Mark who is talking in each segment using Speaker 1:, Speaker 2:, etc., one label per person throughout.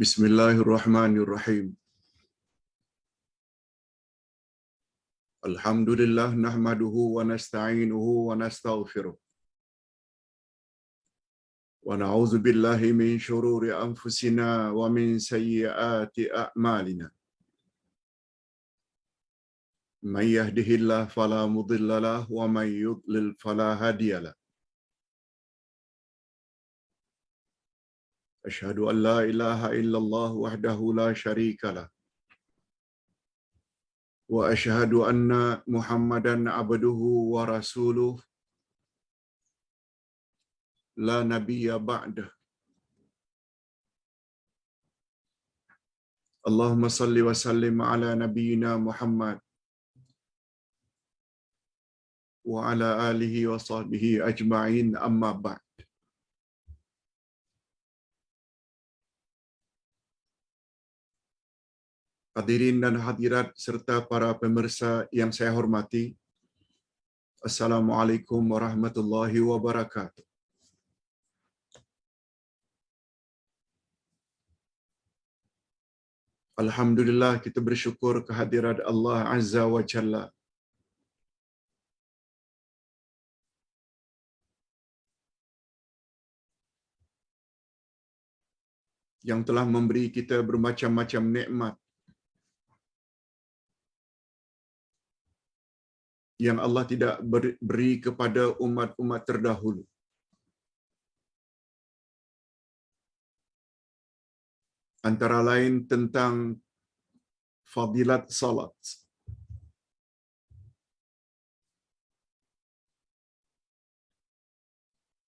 Speaker 1: Bismillahirrahmanirrahim. Alhamdulillah nahmaduhu wa nasta'inuhu wa nastaghfiruh. Wa na'udzu billahi min shururi anfusina wa min sayyiati a'malina. May yahdihillahu fala mudilla lahu wa may yudlil fala hadiya lahu. Asyhadu an la ilaha illallah wahdahu la syarika lah. Wa asyhadu anna Muhammadan abduhu wa rasuluh la nabiyya ba'dah. Allahumma salli wa sallim ala nabiyyina Muhammad wa ala alihi wa sahbihi ajma'in, amma ba'd. Hadirin dan hadirat serta para pemirsa yang saya hormati, Assalamualaikum warahmatullahi wabarakatuh. Alhamdulillah, kita bersyukur kehadirat Allah Azza wa Jalla yang telah memberi kita bermacam-macam nikmat yang Allah tidak beri kepada umat-umat terdahulu. Antara lain tentang fadilat salat.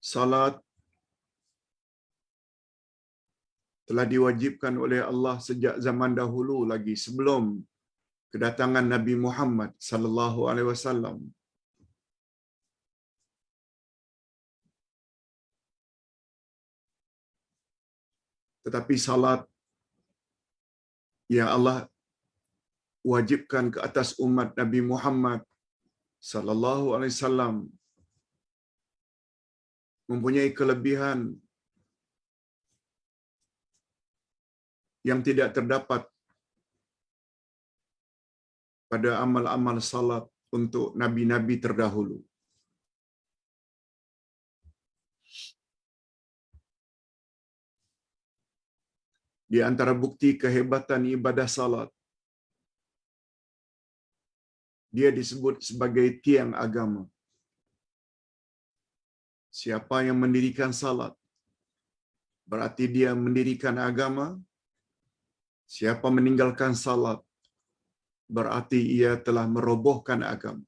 Speaker 1: Salat telah diwajibkan oleh Allah sejak zaman dahulu lagi, sebelum kedatangan Nabi Muhammad sallallahu alaihi wasallam. Tetapi salat yang Allah wajibkan ke atas umat Nabi Muhammad sallallahu alaihi wasallam mempunyai kelebihan yang tidak terdapat pada amal-amal salat untuk nabi-nabi terdahulu. Di antara bukti kehebatan ibadah salat, dia disebut sebagai tiang agama. Siapa yang mendirikan salat, berarti dia mendirikan agama. Siapa meninggalkan salat, berarti ia telah merobohkan agama.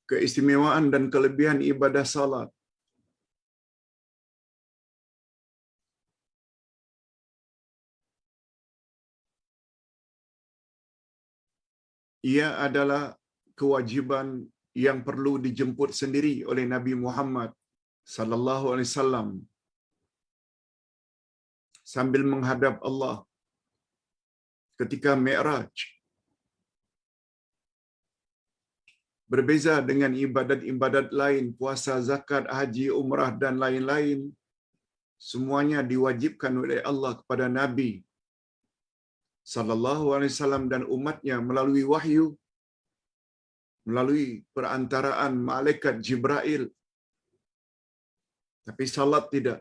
Speaker 1: Keistimewaan dan kelebihan ibadah salat ia adalah kewajiban yang perlu dijemput sendiri oleh Nabi Muhammad sallallahu alaihi wasallam sambil menghadap Allah ketika Mi'raj. Berbeza dengan ibadat-ibadat lain, puasa, zakat, haji, umrah dan lain-lain, semuanya diwajibkan oleh Allah kepada Nabi sallallahu alaihi wasallam dan umatnya melalui wahyu, melalui perantaraan malaikat Jibril. Tapi salat tidak.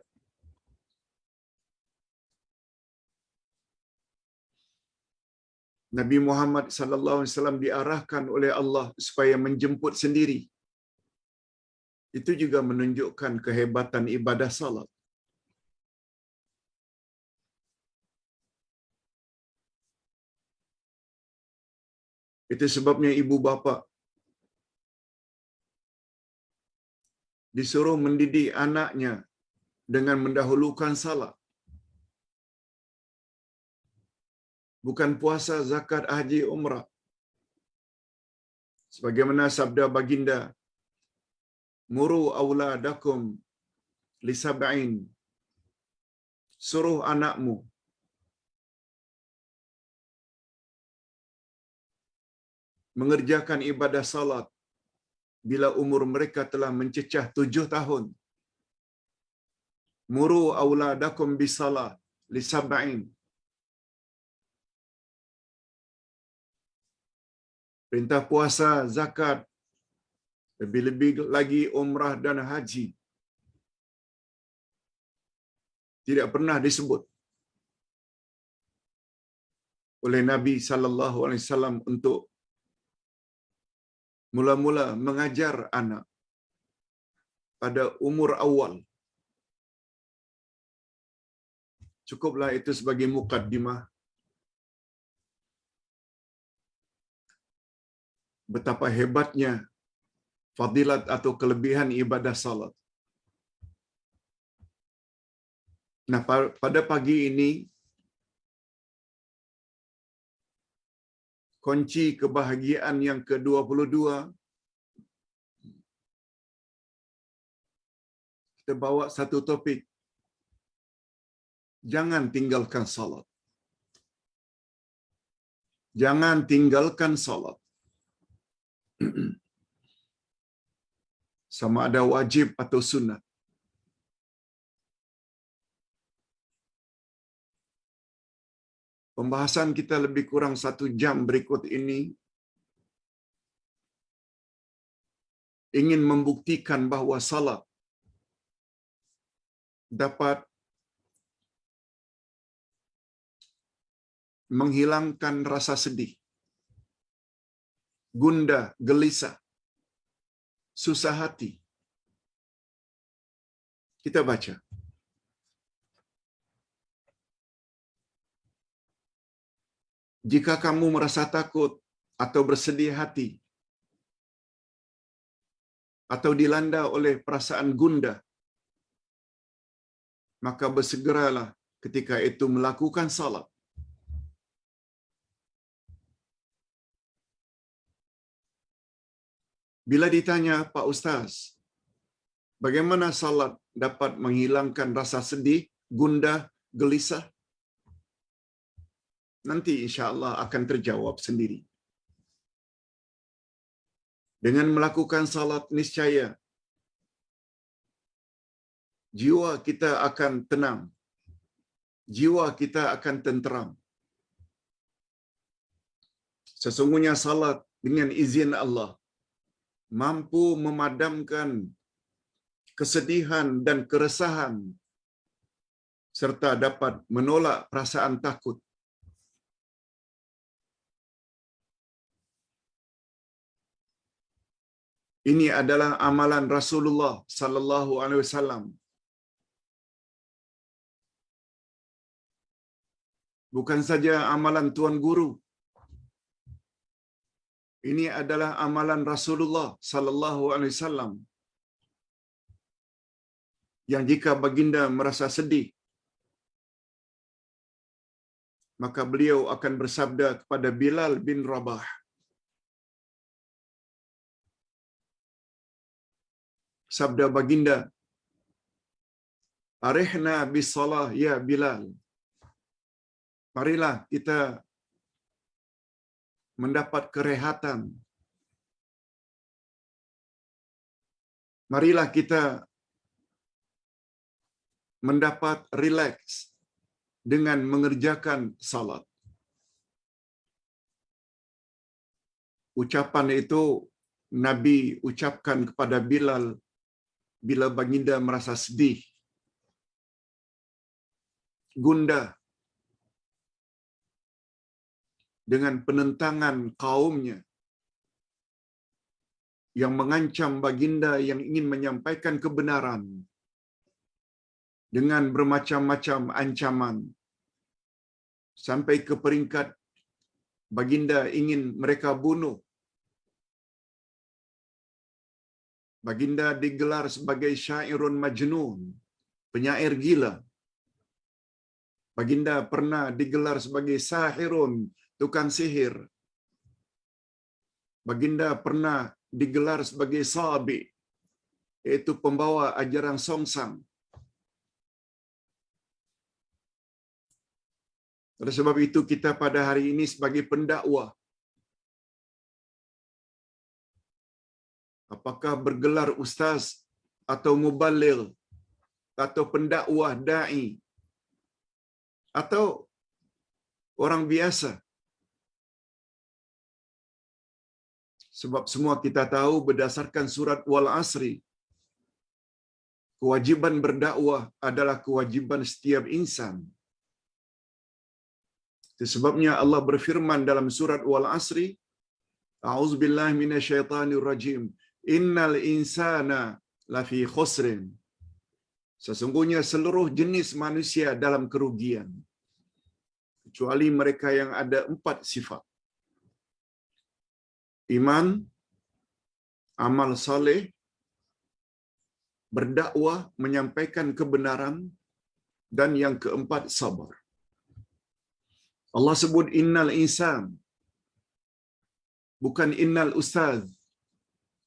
Speaker 1: Nabi Muhammad sallallahu alaihi wasallam diarahkan oleh Allah supaya menjemput sendiri. Itu juga menunjukkan kehebatan ibadah salat. Itu sebabnya ibu bapa disuruh mendidik anaknya dengan mendahulukan salat. Bukan puasa, zakat, haji, umrah. Sebagaimana sabda baginda, muru auladakum lisab'in. Suruh anakmu mengerjakan ibadah salat bila umur mereka telah mencecah 7 tahun. Muru auladakum bisalah li sab'in. Perintah puasa, zakat, lebih-lebih lagi umrah dan haji tidak pernah disebut oleh Nabi sallallahu alaihi wasallam untuk mula-mula mengajar anak pada umur awal. Cukuplah itu sebagai mukaddimah betapa hebatnya fadilat atau kelebihan ibadah salat. Nah, pada pagi ini kunci kebahagiaan yang ke-22 kita bawa satu topik. Jangan tinggalkan salat. Jangan tinggalkan salat. Sama ada wajib atau sunat. Pembahasan kita lebih kurang 1 jam berikut ini ingin membuktikan bahawa salat dapat menghilangkan rasa sedih, gundah, gelisah, susah hati. Kita baca. Jika kamu merasa takut atau bersedih hati atau dilanda oleh perasaan gundah, maka bersegeralah ketika itu melakukan salat. Bila ditanya, Pak Ustaz, bagaimana salat dapat menghilangkan rasa sedih, gundah, gelisah? Nanti insya-Allah akan terjawab sendiri. Dengan melakukan salat niscaya jiwa kita akan tenang. Jiwa kita akan tenteram. Sesungguhnya salat dengan izin Allah mampu memadamkan kesedihan dan keresahan serta dapat menolak perasaan takut. Ini adalah amalan Rasulullah sallallahu alaihi wasallam. Bukan saja amalan tuan guru. Ini adalah amalan Rasulullah sallallahu alaihi wasallam. Yang jika baginda merasa sedih, maka beliau akan bersabda kepada Bilal bin Rabah, sabda baginda, "Arihna bis-shalah ya Bilal." Marilah kita mendapat kerehatan. Marilah kita mendapat rileks dengan mengerjakan salat. Ucapan itu Nabi ucapkan kepada Bilal bila baginda merasa sedih, gundah dengan penentangan kaumnya yang mengancam baginda yang ingin menyampaikan kebenaran dengan bermacam-macam ancaman sampai ke peringkat baginda ingin mereka bunuh. Baginda digelar sebagai syairun majnun, penyair gila. Baginda pernah digelar sebagai sahirun, tukang sihir. Baginda pernah digelar sebagai sabi, yaitu pembawa ajaran songsang. Oleh sebab itu kita pada hari ini sebagai pendakwah apakah bergelar ustaz atau muballigh atau pendakwah dai atau orang biasa. Sebab semua kita tahu berdasarkan surat Wal Asri, kewajiban berdakwah adalah kewajiban setiap insan. Itu sebabnya Allah berfirman dalam surat Wal Asri, A'udzubillahi minasyaitonir rajim. Innal insana lafi khusrin. Sesungguhnya seluruh jenis manusia dalam kerugian, kecuali mereka yang ada 4 sifat. Iman, amal saleh, berdakwah, menyampaikan kebenaran, dan yang keempat sabar. Allah sebut innal insan, bukan innal ustaz,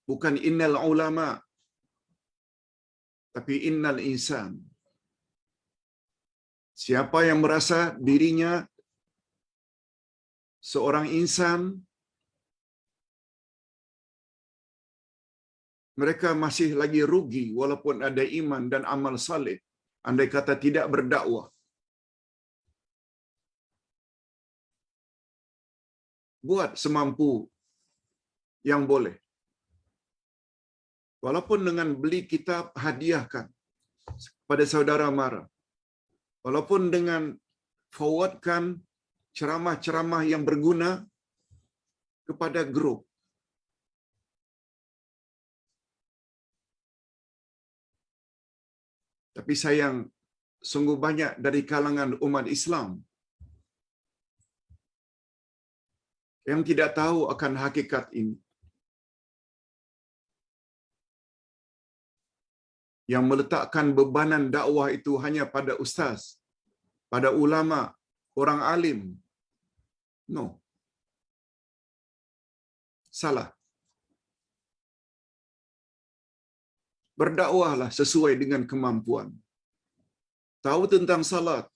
Speaker 1: bukan innal ulama, tapi innal insan. Siapa yang merasa dirinya seorang insan, mereka masih lagi rugi walaupun ada iman dan amal saleh, andai kata tidak berdakwah. Buat semampu yang boleh. Walaupun dengan beli kitab, hadiahkan pada saudara mara. Walaupun dengan forwardkan ceramah-ceramah yang berguna kepada grup. Tapi sayang, sungguh banyak dari kalangan umat Islam yang tidak tahu akan hakikat ini. Yang meletakkan bebanan dakwah itu hanya pada ustaz, pada ulama, orang alim. No. Salah. Berdakwahlah sesuai dengan kemampuan. Tahu tentang salat,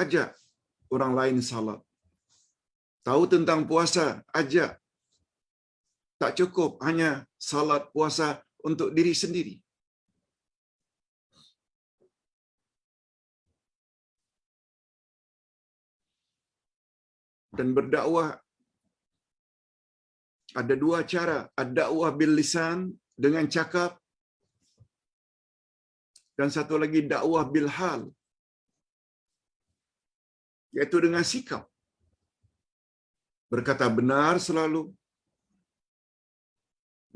Speaker 1: ajak orang lain salat. Tahu tentang puasa, ajak. Tak cukup hanya salat puasa untuk diri sendiri. Dan berdakwah ada 2 cara, ad-dakwah bil lisan, dengan cakap, dan satu lagi dakwah bil hal, iaitu dengan sikap. Berkata benar selalu,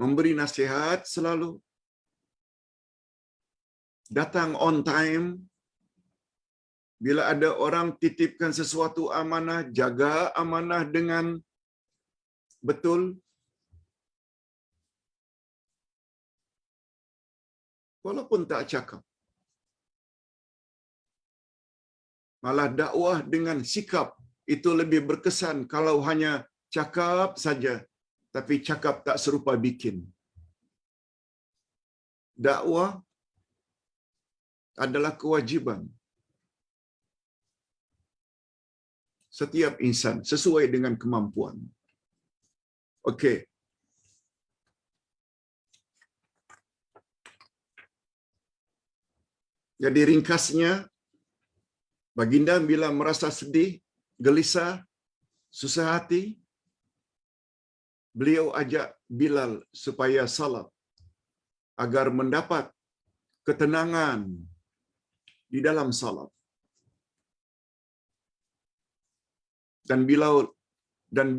Speaker 1: memberi nasihat selalu, datang on time. Bila ada orang titipkan sesuatu amanah, jaga amanah dengan betul. Walaupun tak cakap. Malah dakwah dengan sikap itu lebih berkesan kalau hanya cakap saja, tapi cakap tak serupa bikin. Dakwah adalah kewajiban setiap insan sesuai dengan kemampuan. Okey. Jadi ringkasnya, baginda bila merasa sedih, gelisah, susah hati, beliau ajak Bilal supaya salat agar mendapat ketenangan di dalam salat. Dan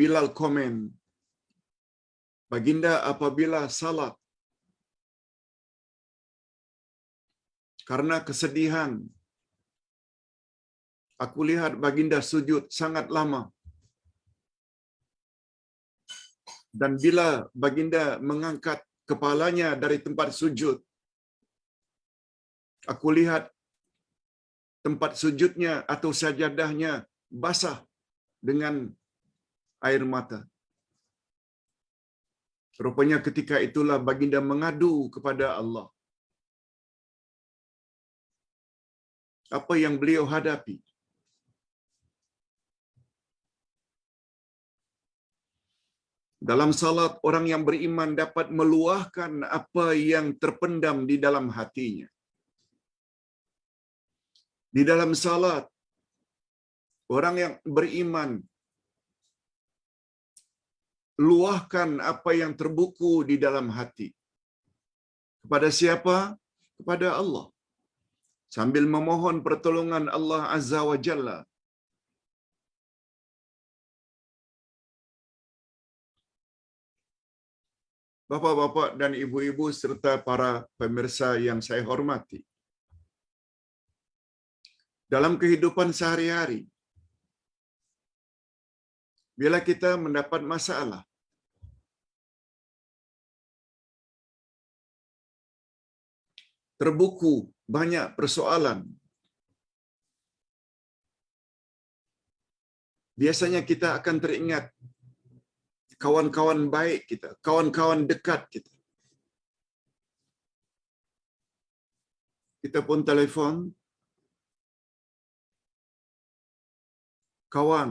Speaker 1: Bilal komen, baginda apabila salat karena kesedihan, aku lihat baginda sujud sangat lama. Dan bila baginda mengangkat kepalanya dari tempat sujud, aku lihat tempat sujudnya atau sajadahnya basah dengan air mata. Rupanya ketika itulah baginda mengadu kepada Allah. Apa yang beliau hadapi? Dalam salat, orang yang beriman dapat meluahkan apa yang terpendam di dalam hatinya. Di dalam salat, orang yang beriman luahkan apa yang terbuku di dalam hati. Kepada siapa? Kepada Allah. Sambil memohon pertolongan Allah Azza wa Jalla. Bapak-bapak dan ibu-ibu serta para pemirsa yang saya hormati. Dalam kehidupan sehari-hari, bila kita mendapat masalah, terbuku banyak persoalan, biasanya kita akan teringat kawan-kawan baik kita, kawan-kawan dekat kita. Kita pun telefon, kawan,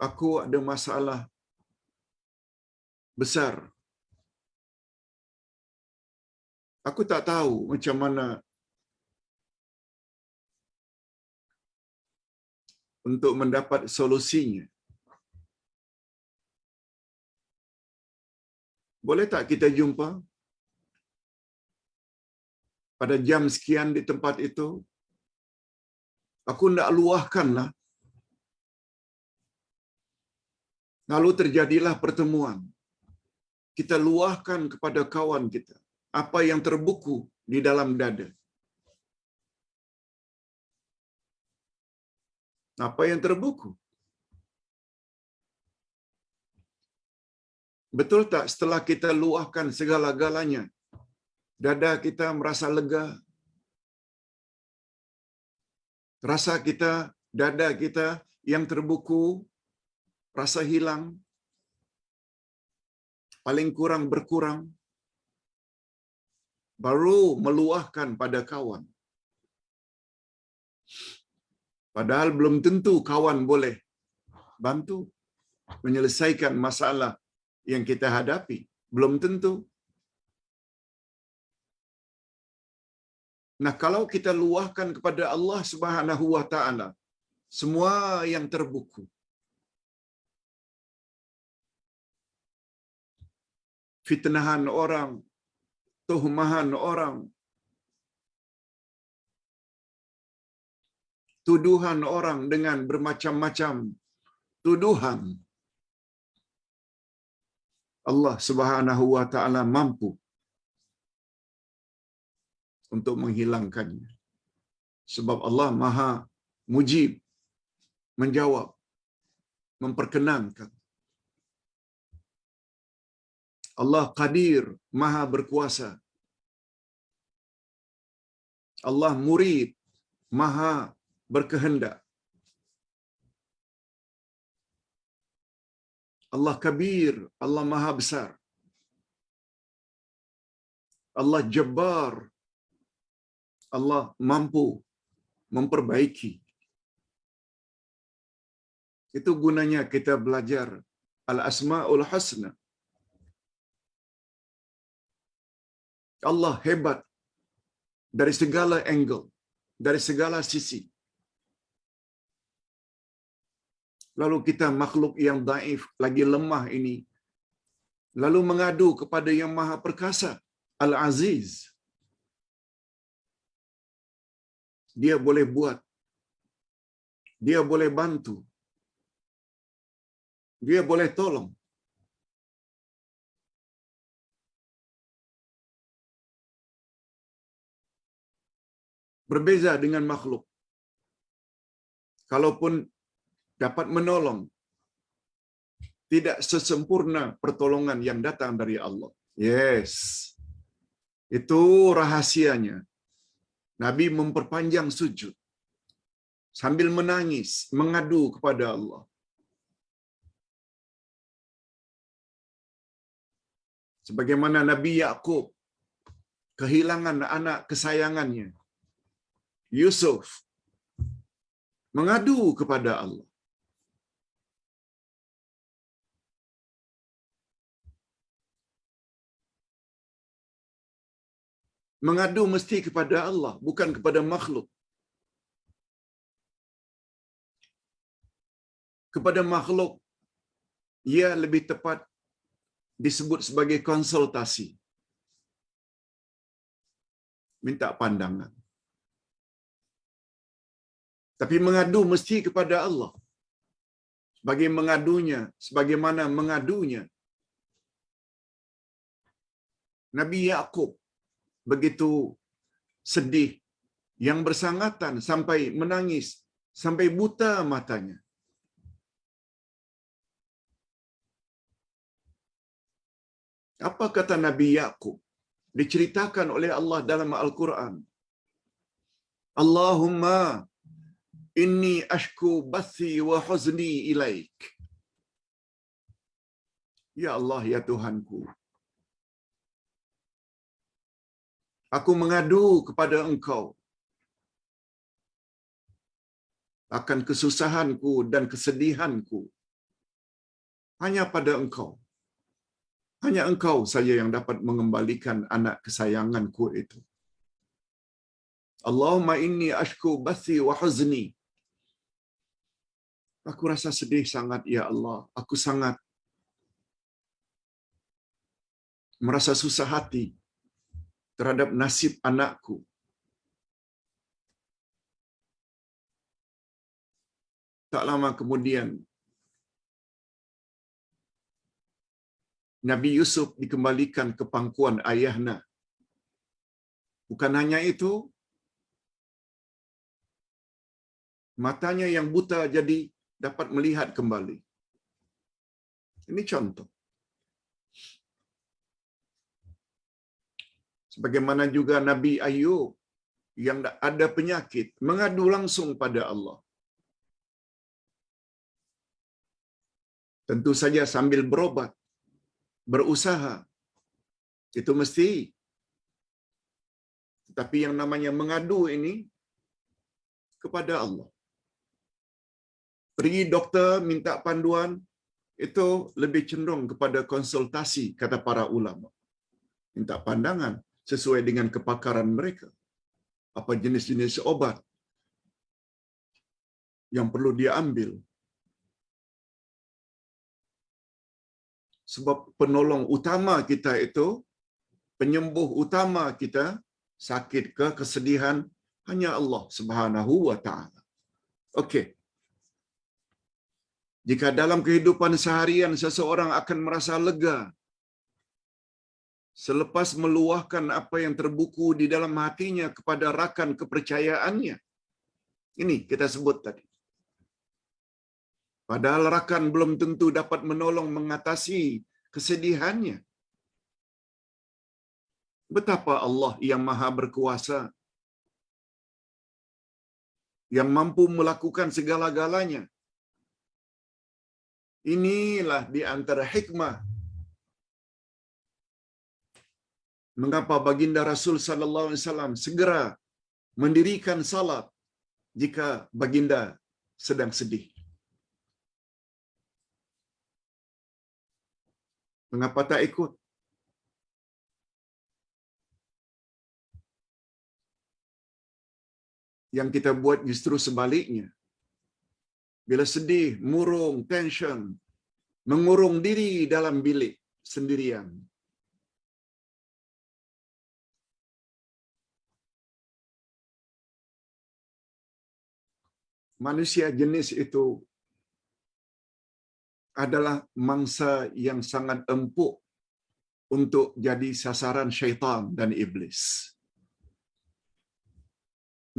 Speaker 1: aku ada masalah besar. Aku tak tahu macam mana untuk mendapat solusinya. Boleh tak kita jumpa pada jam sekian di tempat itu? Aku nak luahkanlah. Lalu terjadilah pertemuan. Kita luahkan kepada kawan kita apa yang terbuku di dalam dada. Apa yang terbuku? Betul tak setelah kita luahkan segala-galanya, dada kita merasa lega? Rasa kita, dada kita yang terbuku, rasa hilang, paling kurang berkurang, baru meluahkan pada kawan. Padahal belum tentu kawan boleh bantu menyelesaikan masalah yang kita hadapi. Belum tentu. Nah, kalau kita luahkan kepada Allah Subhanahu wa taala semua yang terbuku, fitnahan orang, tuhmahan orang, tuduhan orang dengan bermacam-macam tuduhan, Allah Subhanahu wa taala mampu untuk menghilangkannya. Sebab Allah Maha Mujib, menjawab, memperkenankan. Allah Qadir, Maha berkuasa. Allah Murid, Maha berkehendak. Allah Kabir, Allah Maha besar. Allah Jabbar, Allah mampu memperbaiki. Itu gunanya kita belajar Al-Asma'ul Husna. Allah hebat dari segala angle, dari segala sisi. Lalu kita makhluk yang daif, lagi lemah ini, lalu mengadu kepada yang Maha Perkasa, Al-Aziz. Dia boleh buat, dia boleh bantu, dia boleh tolong. Berbeza dengan makhluk. Kalaupun dapat menolong, tidak sesempurna pertolongan yang datang dari Allah. Yes. Itu rahasianya. Nabi memperpanjang sujud sambil menangis, mengadu kepada Allah. Sebagaimana Nabi Yaqub kehilangan anak kesayangannya, Yusuf, mengadu kepada Allah. Mengadu mesti kepada Allah, bukan kepada makhluk. Kepada makhluk, ia lebih tepat disebut sebagai konsultasi. Minta pandangan. Tapi mengadu mesti kepada Allah. Sebagaimana mengadunya Nabi Yaqub begitu sedih, yang bersangatan sampai menangis, sampai buta matanya. Apa kata Nabi Yaqub? Diceritakan oleh Allah dalam Al-Quran. Allahumma inni ashku bathi wa huzni ilaik. Ya Allah, ya Tuhanku, aku mengadu kepada Engkau akan kesusahanku dan kesedihanku. Hanya pada Engkau. Hanya Engkau saja yang dapat mengembalikan anak kesayanganku itu. Allahumma inni ashku bathi wa huzni. Aku rasa sedih sangat, ya Allah. Aku sangat merasa susah hati terhadap nasib anakku. Tak lama kemudian, Nabi Yusuf dikembalikan ke pangkuan ayahnya. Bukan hanya itu, matanya yang buta jadi dapat melihat kembali. Ini contoh. Sebagaimana juga Nabi Ayub yang ada penyakit, mengadu langsung pada Allah. Tentu saja sambil berobat, berusaha. Itu mesti. Tapi yang namanya mengadu ini kepada Allah. Pergi doktor minta panduan, itu lebih cenderung kepada konsultasi, kata para ulama. Minta pandangan sesuai dengan kepakaran mereka. Apa jenis-jenis obat yang perlu dia ambil. Sebab penolong utama kita itu, penyembuh utama kita, sakit ke kesedihan, hanya Allah Subhanahu wa Ta'ala. Okey. Jika dalam kehidupan seharian seseorang akan merasa lega selepas meluahkan apa yang terbuku di dalam hatinya kepada rakan kepercayaannya. Ini kita sebut tadi. Padahal rakan belum tentu dapat menolong mengatasi kesedihannya. Betapa Allah yang Maha Berkuasa, yang mampu melakukan segala-galanya. Inilah di antara hikmah mengapa baginda Rasul sallallahu alaihi wasallam segera mendirikan salat jika baginda sedang sedih. Mengapa tak ikut? Yang kita buat justru sebaliknya. Bila sedih, murung, tension, mengurung diri dalam bilik sendirian. Manusia jenis itu adalah mangsa yang sangat empuk untuk jadi sasaran syaitan dan iblis.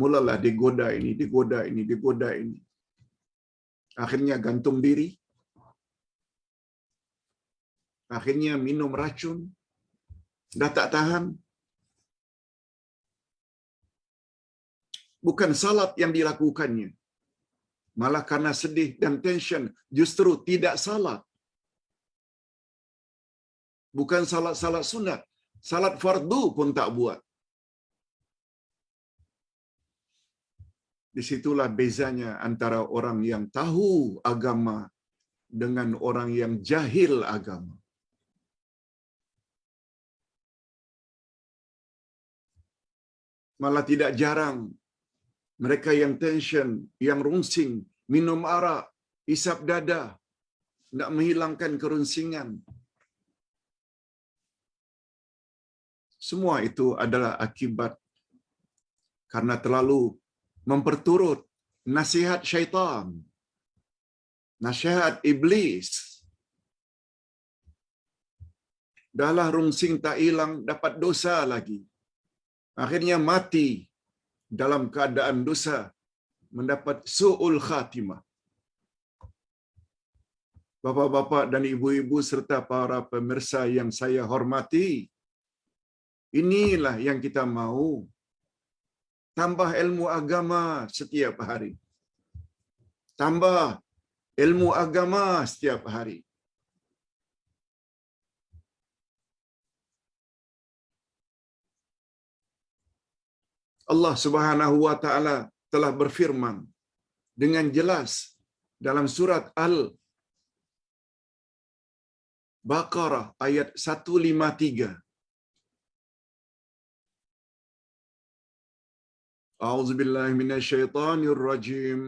Speaker 1: Mulalah digoda ini, digoda ini, digoda ini. Akhirnya gantung diri. Akhirnya minum racun. Dah tak tahan. Bukan salat yang dilakukannya. Malah karena sedih dan tension, justru tidak salat. Bukan salat-salat sunat. Salat fardu pun tak buat. Disitulah bezanya antara orang yang tahu agama dengan orang yang jahil agama. Malah tidak jarang mereka yang tension, yang rungsing, minum arak, isap dada, nak menghilangkan kerunsingan. Semua itu adalah akibat karena terlalu memperturut nasihat syaitan, nasihat iblis. Dahlah rungsing tak hilang, dapat dosa lagi. Akhirnya mati dalam keadaan dosa, mendapat su'ul khatimah. Bapa-bapa dan ibu-ibu serta para pemirsa yang saya hormati, inilah yang kita mau. Tambah ilmu agama setiap hari. Tambah ilmu agama setiap hari. Allah Subhanahu wa taala telah berfirman dengan jelas dalam surat Al-Baqarah ayat 153. A'udzubillahi minasyaitonir rajim.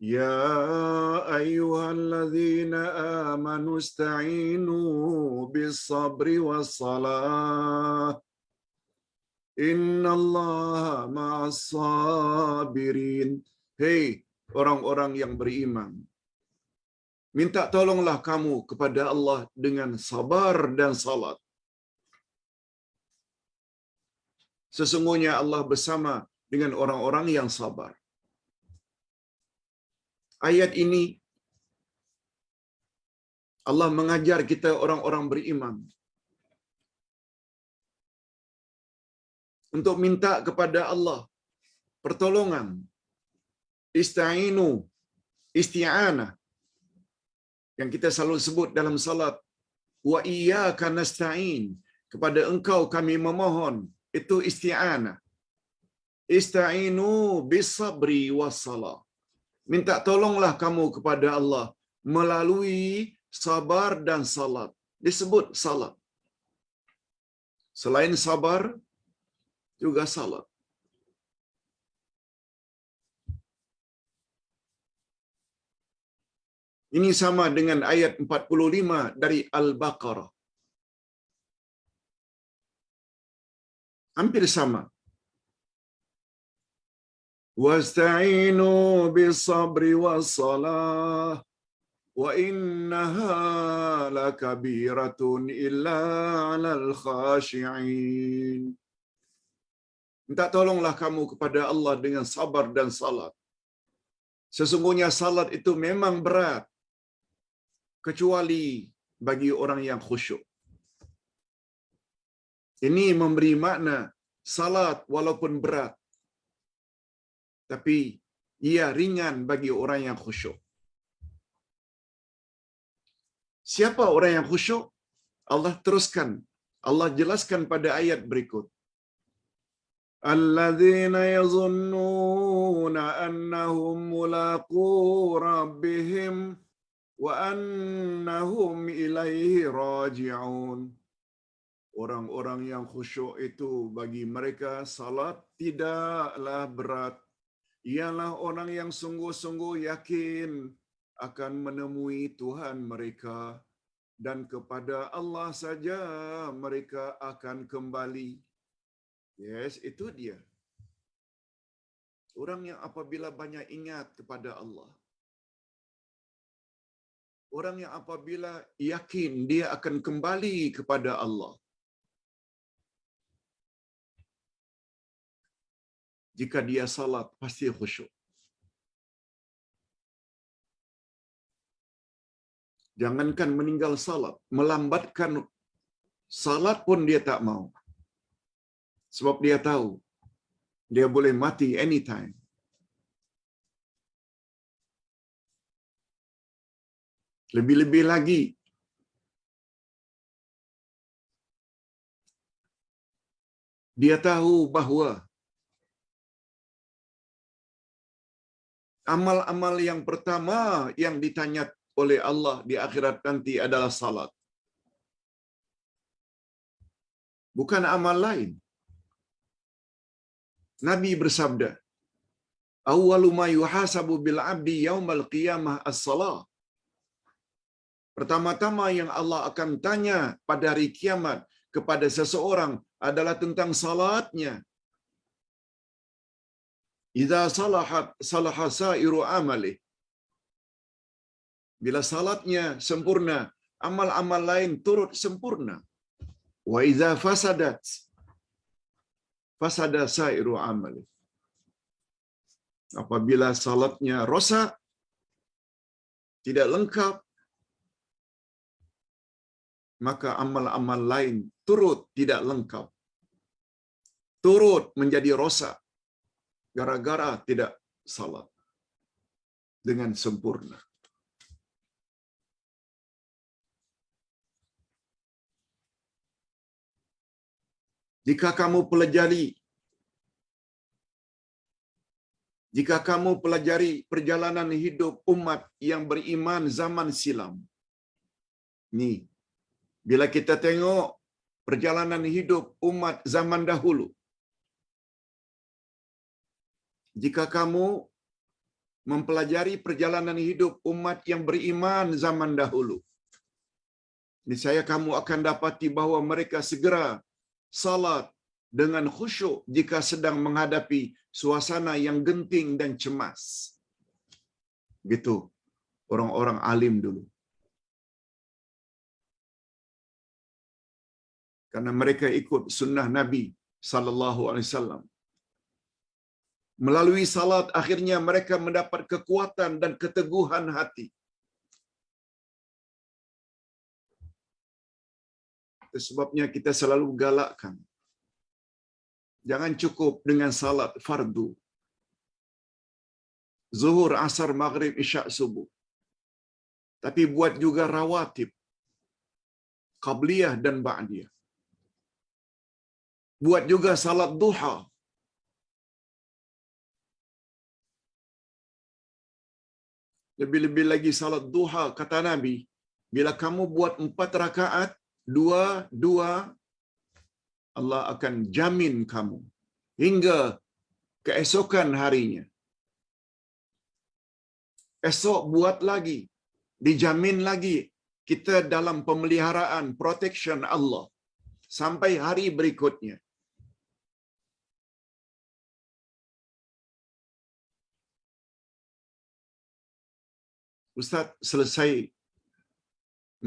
Speaker 1: Ya ayyuhalladzina amanu ista'inu bis-sabri was-salah. Innallaha ma'as-sabirin. Hei orang-orang yang beriman, minta tolonglah kamu kepada Allah dengan sabar dan salat. Sesungguhnya Allah bersama dengan orang-orang yang sabar. Ayat ini Allah mengajar kita orang-orang beriman untuk minta kepada Allah pertolongan. Ista'inu, isti'anah yang kita selalu sebut dalam salat, wa iyyaka nasta'in, kepada engkau kami memohon, itu isti'anah. Ista'inu bis-sabri was-salah. Minta tolonglah kamu kepada Allah melalui sabar dan salat. Disebut salat. Selain sabar, juga salat. Ini sama dengan ayat 45 dari Al-Baqarah. Hampir sama. Wasta'inu bis-sabri was-salah wa innaha lakabiratun illa 'alal khashi'in. Minta tolonglah kamu kepada Allah dengan sabar dan salat. Sesungguhnya salat itu memang berat, kecuali bagi orang yang khusyuk. Ini memberi makna salat walaupun berat, tapi ia ringan bagi orang yang khusyuk. Siapa orang yang khusyuk? Allah teruskan. Allah jelaskan pada ayat berikut. Alladzina yazunnuna annahum mulaqu rabbihim wa annahum ilaihi raji'un. Orang-orang yang khusyuk itu bagi mereka salat tidaklah berat. Ialah orang yang sungguh-sungguh yakin akan menemui Tuhan mereka dan kepada Allah saja mereka akan kembali. Yes, itu dia. Orang yang apabila banyak ingat kepada Allah. Orang yang apabila yakin dia akan kembali kepada Allah. Jika dia salat, pasti khusyuk. Jangankan meninggal salat, melambatkan salat pun dia tak mau. Sebab dia tahu, dia boleh mati anytime. Lebih-lebih lagi, dia tahu bahawa amal-amal yang pertama yang ditanya oleh Allah di akhirat nanti adalah salat. bukan amal lain. Nabi bersabda, "Awwalu ma yuhasabu bil 'abdi yaumal qiyamah as-salah." Pertama-tama yang Allah akan tanya pada hari kiamat kepada seseorang adalah tentang salatnya. Idza salahat salaha sairu amali. Bila salatnya sempurna, amal-amal lain turut sempurna. Wa idza fasadat fasada sairu amali. Apabila salatnya rosak, tidak lengkap, maka amal-amal lain turut tidak lengkap, turut menjadi rosak gara-gara tidak salat dengan sempurna. Jika kamu pelajari perjalanan hidup umat yang beriman zaman silam. Ni, bila kita tengok perjalanan hidup umat zaman dahulu. Jika kamu mempelajari perjalanan hidup umat yang beriman zaman dahulu, niscaya kamu akan dapati bahawa mereka segera salat dengan khusyuk jika sedang menghadapi suasana yang genting dan cemas. Gitu orang-orang alim dulu. Karena mereka ikut sunnah Nabi sallallahu alaihi wasallam. Melalui salat akhirnya mereka mendapat kekuatan dan keteguhan hati. Itu sebabnya kita selalu galakkan, jangan cukup dengan salat fardu. Zuhur, asar, maghrib, isya', subuh. Tapi buat juga rawatib, qabliyah dan ba'diyah. Buat juga salat duha. Lebih-lebih lagi salat duha, kata Nabi, bila kamu buat 4 rakaat, 2, Allah akan jamin kamu hingga keesokan harinya. Esok buat lagi, dijamin lagi kita dalam pemeliharaan protection Allah sampai hari berikutnya. Ustaz selesai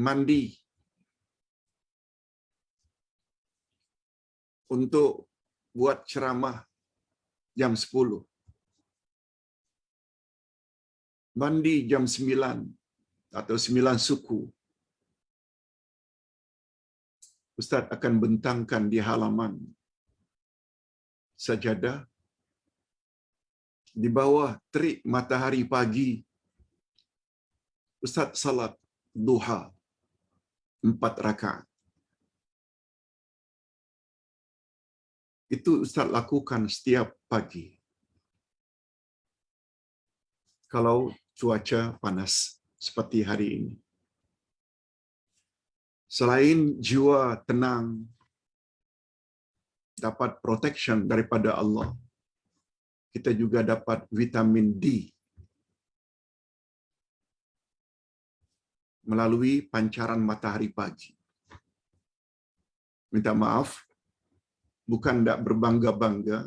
Speaker 1: mandi untuk buat ceramah jam 10. Mandi jam 9 atau 9 suku. Ustaz akan bentangkan di halaman sajadah di bawah terik matahari pagi. Ustaz salat duha 4 rakaat. Itu Ustaz lakukan setiap pagi. Kalau cuaca panas seperti hari ini. Selain jiwa tenang, dapat protection daripada Allah, kita juga dapat vitamin D melalui pancaran matahari pagi. Minta maaf, bukan tak berbangga-bangga,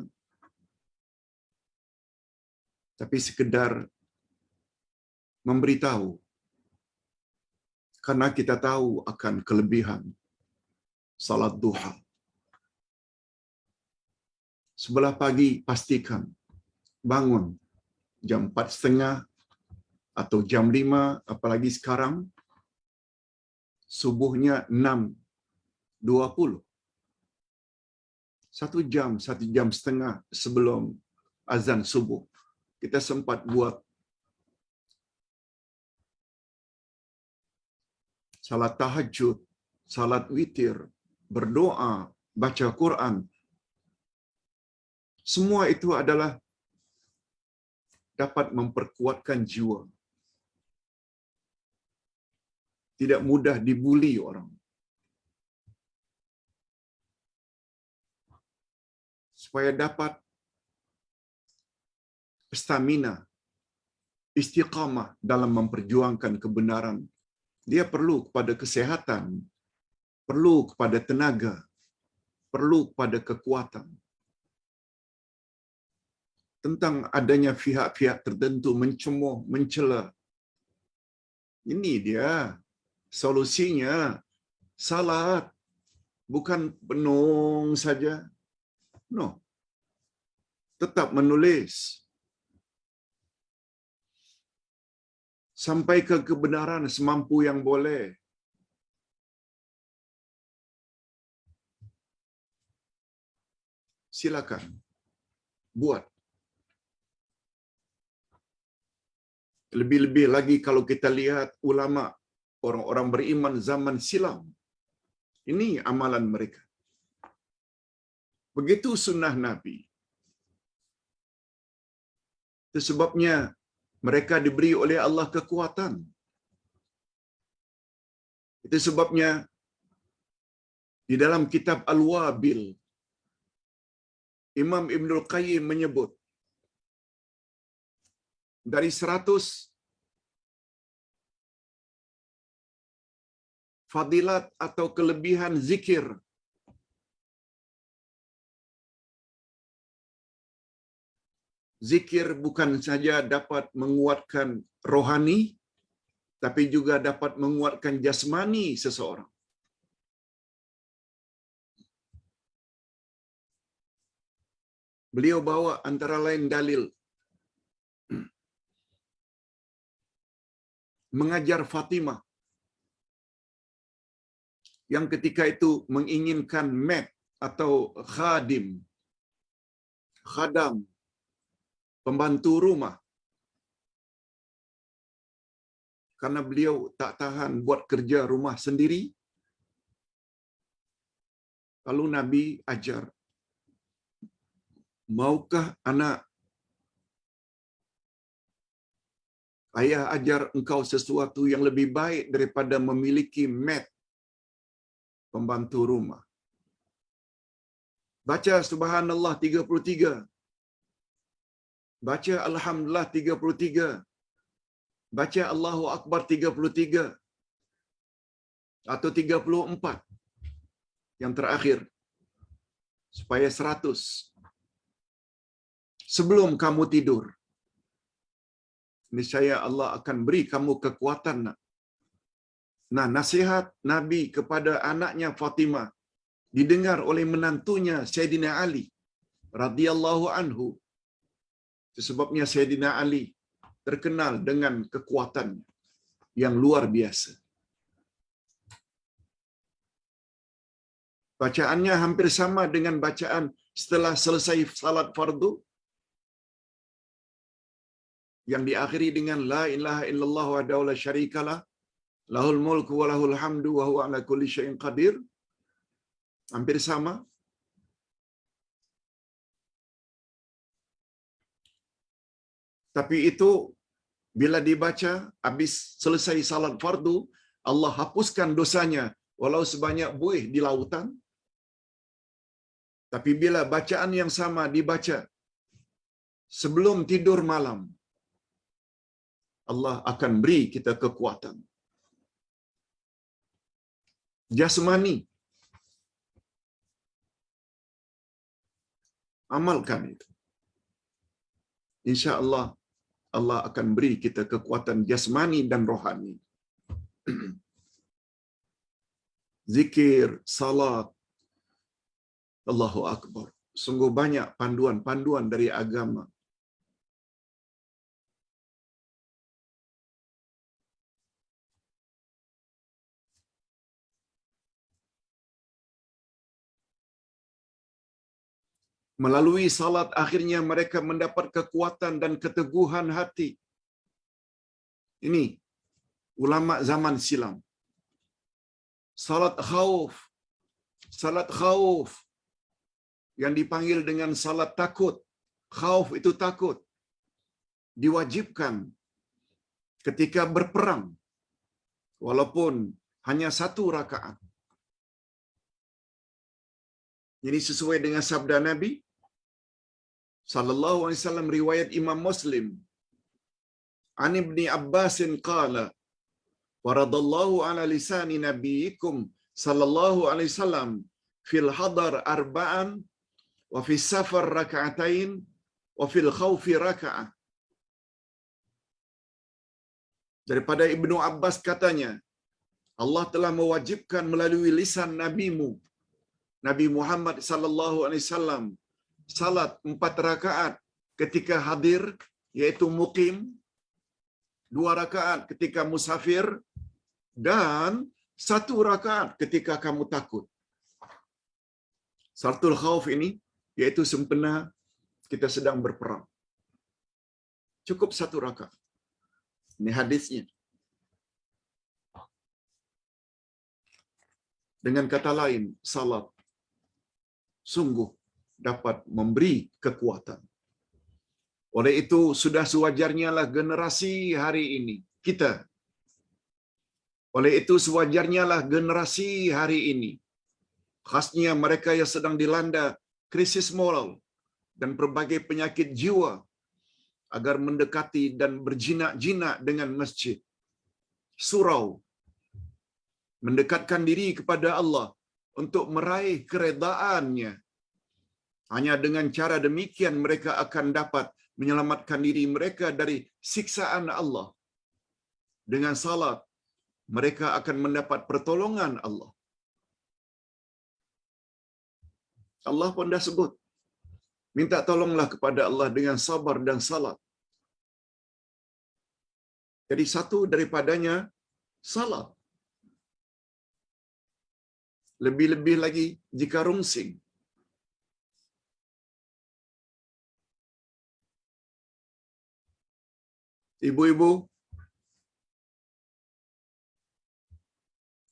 Speaker 1: tapi sekedar memberitahu, karena kita tahu akan kelebihan salat duha. Sebelah pagi pastikan bangun jam 4:30 atau jam 5, apalagi sekarang subuhnya 6:20. 1 jam setengah sebelum azan subuh, kita sempat buat salat tahajud, salat witir, berdoa, baca Quran. Semua itu adalah dapat memperkuatkan jiwa. Tidak mudah dibuli orang. supaya dapat stamina, istiqamah dalam memperjuangkan kebenaran. Dia perlu kepada kesehatan, perlu kepada tenaga, perlu kepada kekuatan. Tentang adanya pihak-pihak tertentu mencemuh, mencela. Ini dia solusinya. Salat bukan penung saja. No. Tetap menulis. Sampai ke kebenaran semampu yang boleh. Silakan. Buat. Lebih-lebih lagi kalau kita lihat ulama, orang-orang beriman zaman silam. Ini amalan mereka. Begitu sunnah Nabi. Itu sebabnya mereka diberi oleh Allah kekuatan. Itu sebabnya di dalam kitab Al-Wabil, Imam Ibnul Qayyim menyebut, dari 100 fadilat atau kelebihan zikir, zikir bukan saja dapat menguatkan rohani, tapi juga dapat menguatkan jasmani seseorang. Beliau bawa antara lain dalil mengajar Fatimah yang ketika itu menginginkan maid atau khadam, pembantu rumah. Karena beliau tak tahan buat kerja rumah sendiri. Lalu Nabi ajar, maukah anak ayah ajar engkau sesuatu yang lebih baik daripada memiliki maid, pembantu rumah? Baca Subhanallah 33. Baca Alhamdulillah 33. Baca Allahu Akbar 33. Atau 34. Yang terakhir. Supaya 100. Sebelum kamu tidur. Niscaya Allah akan beri kamu kekuatan. Nah, nasihat Nabi kepada anaknya Fatimah didengar oleh menantunya Sayyidina Ali radhiyallahu anhu. Sebabnya Sayyidina Ali terkenal dengan kekuatannya yang luar biasa. Bacaannya hampir sama dengan bacaan setelah selesai salat fardu, yang diakhiri dengan la ilaha illallah wahdahu la syarikalah, lahul mulku wa lahul hamdu wa huwa ala kulli syai'in qadir. Hampir sama. Tapi itu bila dibaca habis selesai salat fardu, Allah hapuskan dosanya walau sebanyak buih di lautan. Tapi bila bacaan yang sama dibaca sebelum tidur malam, Allah akan beri kita kekuatan jasmani. Amalkan itu. Insya-Allah Allah akan beri kita kekuatan jasmani dan rohani. Zikir, salat, Allahu Akbar. Sungguh banyak panduan-panduan dari agama. Melalui salat akhirnya mereka mendapat kekuatan dan keteguhan hati. Ini ulama zaman silam. Salat khauf. Salat khauf yang dipanggil dengan salat takut. Khauf itu takut. Diwajibkan ketika berperang. Walaupun hanya 1 rakaat. Jadi sesuai dengan sabda Nabi, sallallahu alaihi wasallam, riwayat Imam Muslim, an Ibni Abbasin qala waradallahu ala lisani nabiyikum sallallahu alaihi wasallam fil hadar arba'an wa fi safar raka'atain wa fil khawfi raka'ah. Daripada Ibnu Abbas katanya, Allah telah mewajibkan melalui lisan nabimu Nabi Muhammad sallallahu alaihi wasallam salat 4 rakaat ketika hadir yaitu mukim, 2 rakaat ketika musafir, dan 1 rakaat ketika kamu takut. Salatul khauf ini yaitu sempena kita sedang berperang. Cukup 1 rakaat. Ini hadisnya. Dengan kata lain, salat sungguh dapat memberi kekuatan. Oleh itu sudah sewajarnya lah generasi hari ini kita. Oleh itu sewajarnya lah generasi hari ini, khasnya mereka yang sedang dilanda krisis moral dan berbagai penyakit jiwa, agar mendekati dan berjinak-jinak dengan masjid, surau, mendekatkan diri kepada Allah untuk meraih keredaannya. Hanya dengan cara demikian mereka akan dapat menyelamatkan diri mereka dari siksaan Allah. Dengan salat, mereka akan mendapat pertolongan Allah. Allah pun dah sebut, minta tolonglah kepada Allah dengan sabar dan salat. Jadi satu daripadanya salat. Lebih-lebih lagi jika rungsing. Ibu-ibu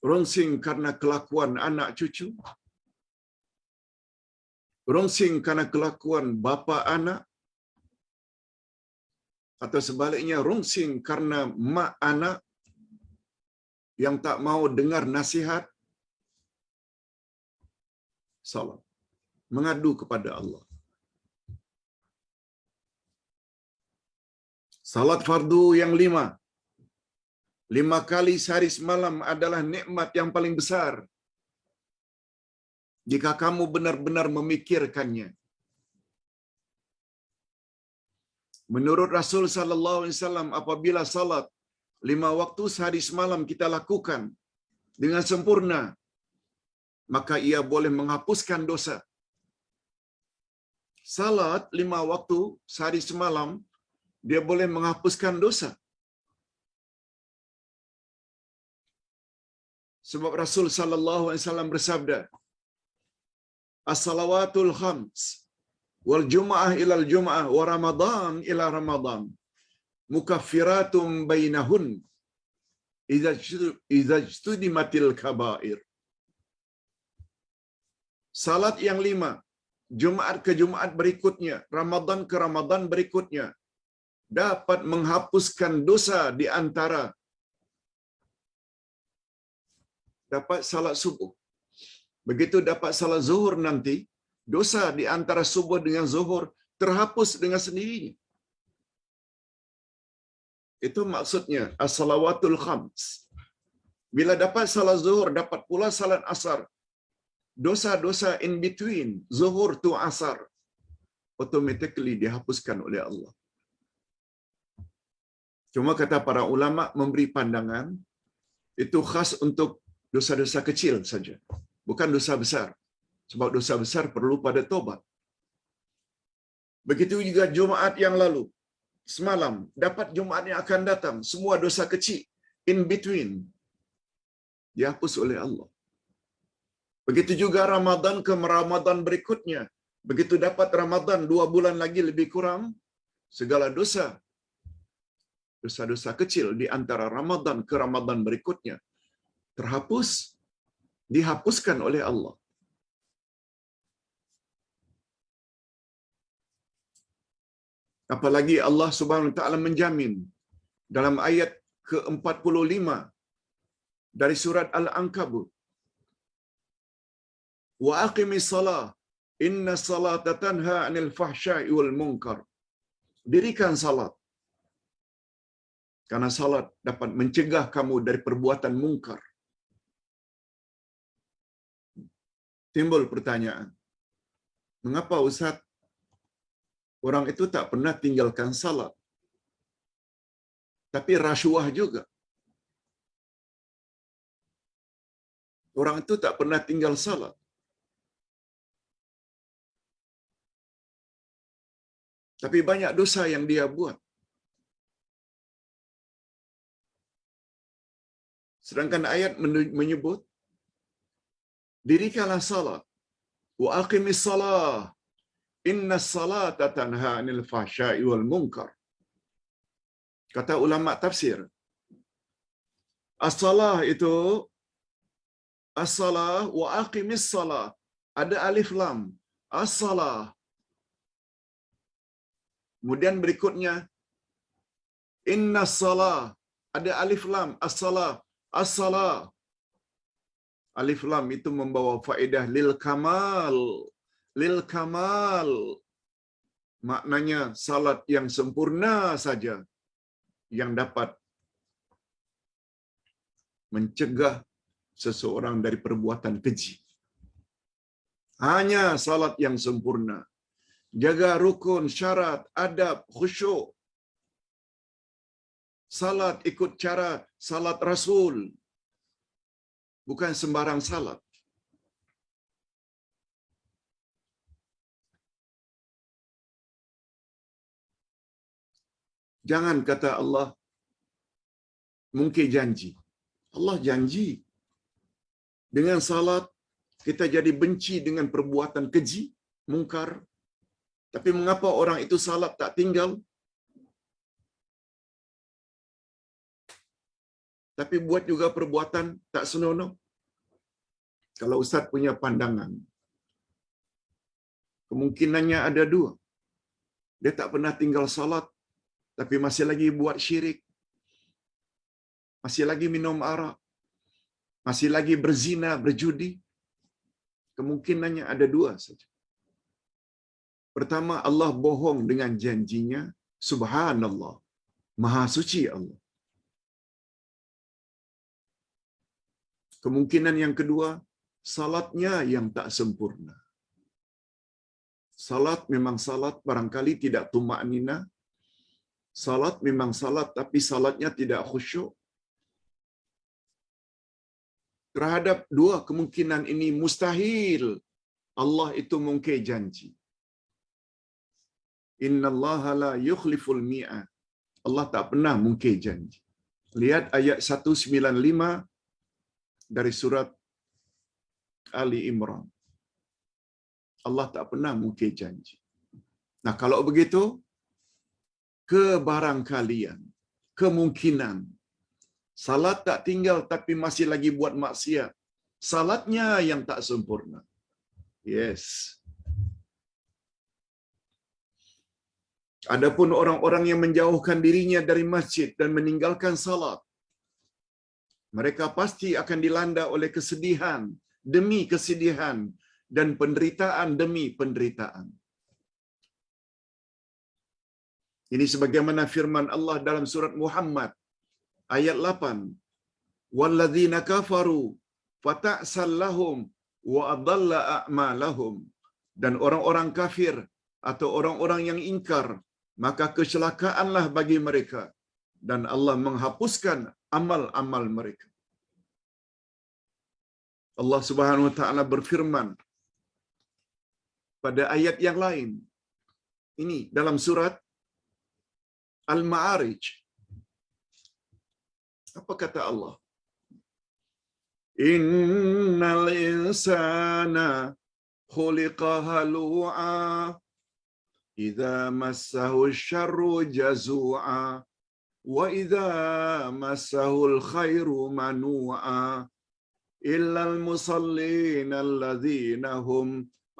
Speaker 1: rungsing karena kelakuan anak cucu, rungsing karena kelakuan bapa anak, atau sebaliknya rungsing karena mak anak yang tak mau dengar nasihat, salat, mengadu kepada Allah. Salat fardu yang 5 kali sehari semalam adalah nikmat yang paling besar jika kamu benar-benar memikirkannya. Menurut Rasul sallallahu alaihi wasallam, apabila salat 5 waktu sehari semalam kita lakukan dengan sempurna, maka ia boleh menghapuskan dosa. Salat 5 waktu sehari semalam, dia boleh menghapuskan dosa. Sebab Rasul sallallahu alaihi wasallam bersabda, as-salawatul khams wal jum'ah ilal jum'ah wa ramadan ila ramadan mukaffiratun bainahun idza ijtudimatil kaba'ir. Salat yang 5, Jumaat ke Jumaat berikutnya, Ramadan ke Ramadan berikutnya, dapat menghapuskan dosa di antara. Dapat salat subuh, begitu dapat salat zuhur nanti, dosa di antara subuh dengan zuhur terhapus dengan sendirinya. Itu maksudnya as-salawatul khams. Bila dapat salat zuhur, dapat pula salat asar. Dosa-dosa in between zuhur to asar automatically dihapuskan oleh Allah. Cuma kata para ulama memberi pandangan, itu khas untuk dosa-dosa kecil saja, bukan dosa besar. Sebab dosa besar perlu pada tobat. Begitu juga Jumaat yang lalu, semalam, dapat Jumaat yang akan datang, semua dosa kecil in between dihapus oleh Allah. Begitu juga Ramadan ke Ramadan berikutnya, begitu dapat Ramadan 2 bulan lagi lebih kurang, segala dosa-dosa kecil di antara Ramadan ke Ramadan berikutnya terhapus, dihapuskan oleh Allah. Apalagi Allah Subhanahu wa taala menjamin dalam ayat ke-45 dari surat Al-Ankabut, wa aqimis shalah Inna salata tanha 'anil fahsya'i wal munkar. Dirikan salat. Karena salat dapat mencegah kamu dari perbuatan mungkar. Timbul pertanyaan, mengapa Ustaz orang itu tak pernah tinggalkan salat? Tapi rasuah juga. Orang itu tak pernah tinggal salat. Tapi banyak dosa yang dia buat. Sedangkan ayat menyebut, dirikanlah salat. Wa aqimis salah. Inna salata tanha 'anil fahsya'i wal munkar. Kata ulama tafsir, as-salah itu, as-salah wa aqimis salah. Ada alif lam. As-salah. Kemudian berikutnya, inna salah. Ada alif lam. As-salah. As-salah. Alif lam itu membawa faedah lil kamal. Lil kamal. Maknanya salat yang sempurna saja yang dapat mencegah seseorang dari perbuatan keji. Hanya salat yang sempurna. Jaga rukun, syarat, adab, khusyuk. Salat ikut cara salat Rasul. Bukan sembarang salat. Jangan kata Allah mungkir janji. Allah janji. Dengan salat, kita jadi benci dengan perbuatan keji, mungkar. Tapi mengapa orang itu salat tak tinggal? Tapi buat juga perbuatan tak senonoh? Kalau Ustaz punya pandangan, kemungkinannya ada dua. Dia tak pernah tinggal salat, tapi masih lagi buat syirik. Masih lagi minum arak. Masih lagi berzina, berjudi. Kemungkinannya ada dua saja. Pertama, Allah bohong dengan janjinya. Subhanallah. Maha suci Allah. Kemungkinan yang kedua, salatnya yang tak sempurna. Salat memang salat, barangkali tidak tumaknina. Salat memang salat, tapi salatnya tidak khusyuk. Terhadap dua kemungkinan ini mustahil Allah itu mungkir janji. Innallaha la yukhliful mi'ad. Allah tak pernah mungkir janji. Lihat ayat 195 dari surat Ali Imran. Allah tak pernah mungkir janji. Nah, kalau begitu, kebarangkalian, kemungkinan, salat tak tinggal tapi masih lagi buat maksiat. Salatnya yang tak sempurna. Yes. Adapun orang-orang yang menjauhkan dirinya dari masjid dan meninggalkan salat, mereka pasti akan dilanda oleh kesedihan demi kesedihan dan penderitaan demi penderitaan. Ini sebagaimana firman Allah dalam surat Muhammad ayat 8. Walladzina kafaru fata'sal lahum wa adalla a'malahum. Dan orang-orang kafir atau orang-orang yang ingkar, maka kecelakaanlah bagi mereka dan Allah menghapuskan amal-amal mereka. Allah Subhanahu wa taala berfirman pada ayat yang lain. Ini dalam surat Al-Ma'arij. Apa kata Allah? Innal insana khuliqa halu'a idza massahu syarru jazu'a wa idza massahu al-khairu manu'a illal musallin alladzina hum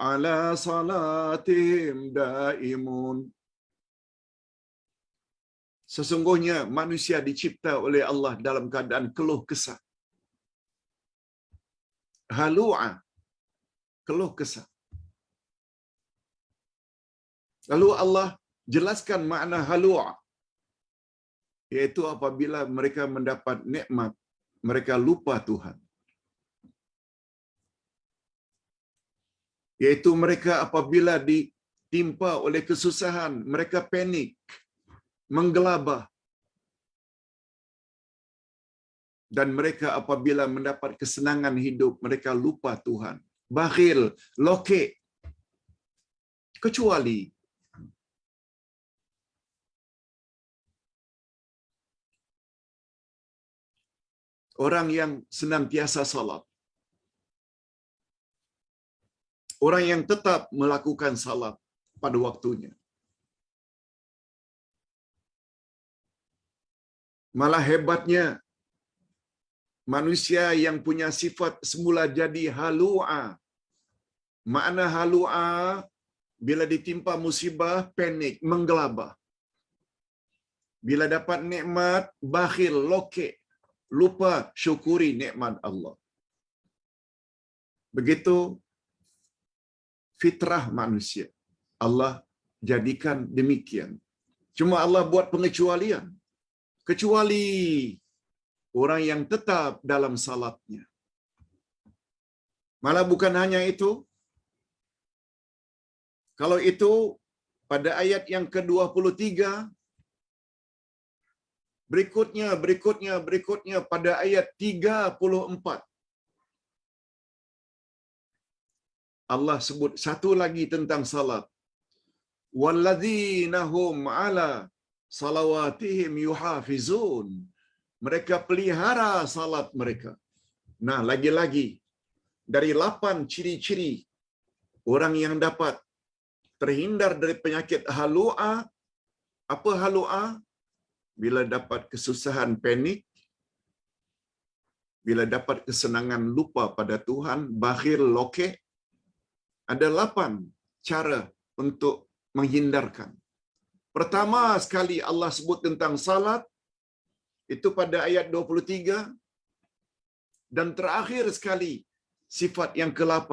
Speaker 1: ala salatihim daimun. Sesungguhnya manusia dicipta oleh Allah dalam keadaan keluh kesah. Halu'a, keluh kesah. Lalu Allah jelaskan makna halu', yaitu apabila mereka mendapat nikmat, mereka lupa Tuhan. Yaitu mereka apabila ditimpa oleh kesusahan, mereka panik, menggelabah. Dan mereka apabila mendapat kesenangan hidup, mereka lupa Tuhan. Bakhil, lokek. Kecuali orang yang senantiasa salat. Orang yang tetap melakukan salat pada waktunya. Malah hebatnya manusia yang punya sifat semula jadi halu'a. Makna halu'a, bila ditimpa musibah, panik, menggelabah. Bila dapat nikmat, bakhil, lokek, lupa syukuri nikmat Allah. Begitu fitrah manusia. Allah jadikan demikian. Cuma Allah buat pengecualian. Kecuali orang yang tetap dalam salatnya. Malah bukan hanya itu. Kalau itu pada ayat yang ke-23, berikutnya pada ayat 34. Allah sebut satu lagi tentang salat. Walladzina hum ala salawatihim yuhafizun. Mereka pelihara salat mereka. Nah, lagi-lagi dari 8 ciri-ciri orang yang dapat terhindar dari penyakit halu'a. Apa halu'a? Bila dapat kesusahan, panik. Bila dapat kesenangan, lupa pada Tuhan, bakhil, lokek. Ada 8 cara untuk menghindarkan. Pertama sekali Allah sebut tentang salat, itu pada ayat 23. Dan terakhir sekali, sifat yang ke-8.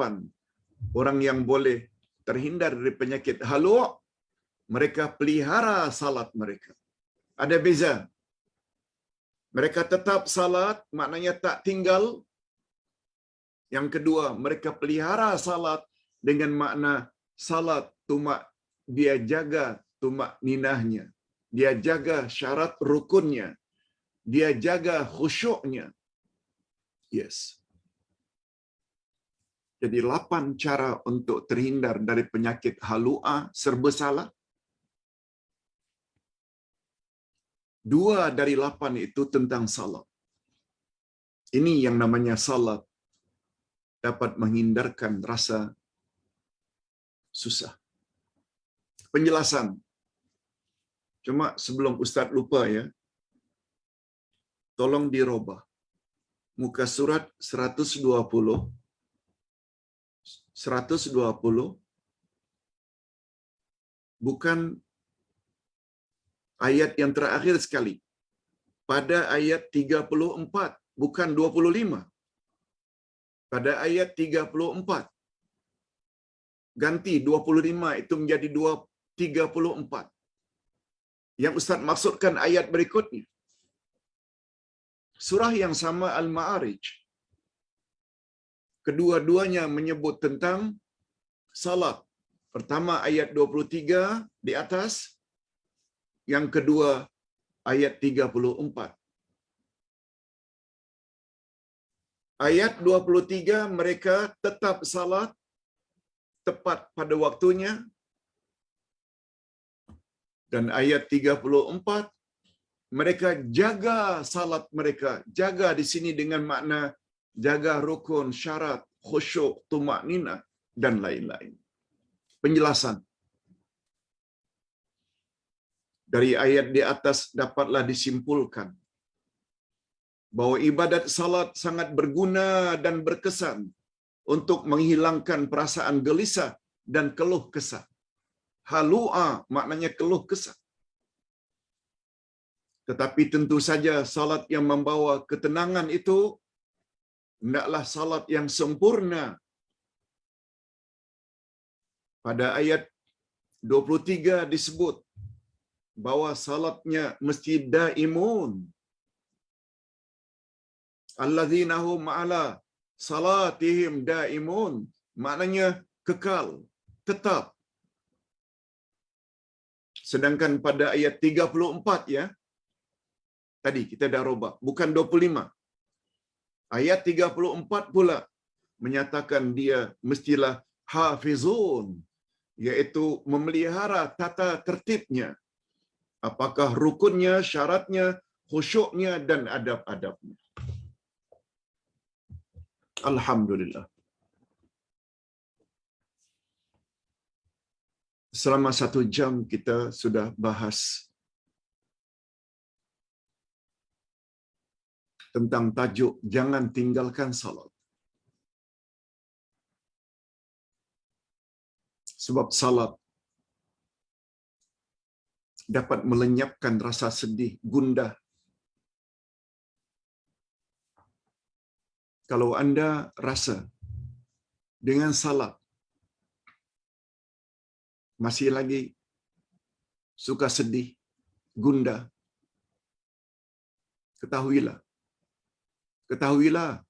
Speaker 1: Orang yang boleh terhindar dari penyakit halu', mereka pelihara salat mereka. Ada beza. Mereka tetap salat, maknanya tak tinggal. Yang kedua, mereka pelihara salat dengan makna salat tumak, dia jaga tumak ninahnya. Dia jaga syarat rukunnya. Dia jaga khusyuknya. Yes. Jadi 8 cara untuk terhindar dari penyakit halu'a, serba salah. 2 dari 8 itu tentang salat. Ini yang namanya salat dapat menghindarkan rasa susah. Penjelasan. Cuma sebelum Ustaz lupa ya, tolong dirubah. Muka surat 120 bukan ayat yang terakhir sekali. Pada ayat 34, bukan 25. Pada ayat 34. Ganti 25 itu menjadi 34. Yang Ustaz maksudkan ayat berikutnya. Surah yang sama Al-Ma'arij. Kedua-duanya menyebut tentang salat. Pertama ayat 23 di atas, yang kedua ayat 34. Ayat 23 mereka tetap salat tepat pada waktunya, dan ayat 34 mereka jaga salat mereka. Jaga di sini dengan makna jaga rukun, syarat, khusyuk, tumakninah dan lain-lain. Penjelasan dari ayat di atas dapatlah disimpulkan bahwa ibadat salat sangat berguna dan berkesan untuk menghilangkan perasaan gelisah dan keluh kesah. Halu'a maknanya keluh kesah. Tetapi tentu saja salat yang membawa ketenangan itu hendaklah salat yang sempurna. Pada ayat 23 disebut bahwa salatnya mesti daimun. Alladzina hum ala salatihim daimun. Maknanya kekal, tetap. Sedangkan pada ayat 34 ya, tadi kita dah robak, bukan 25. Ayat 34 pula menyatakan dia mestilah hafizun, iaitu memelihara tata tertibnya. Apakah rukunnya, syaratnya, khusyuknya dan adab-adabnya. Alhamdulillah. Selama 1 jam kita sudah bahas tentang tajuk jangan tinggalkan salat. Sebab salat dapat melenyapkan rasa sedih, gundah. Kalau anda rasa dengan salat masih lagi suka sedih, gundah, ketahuilah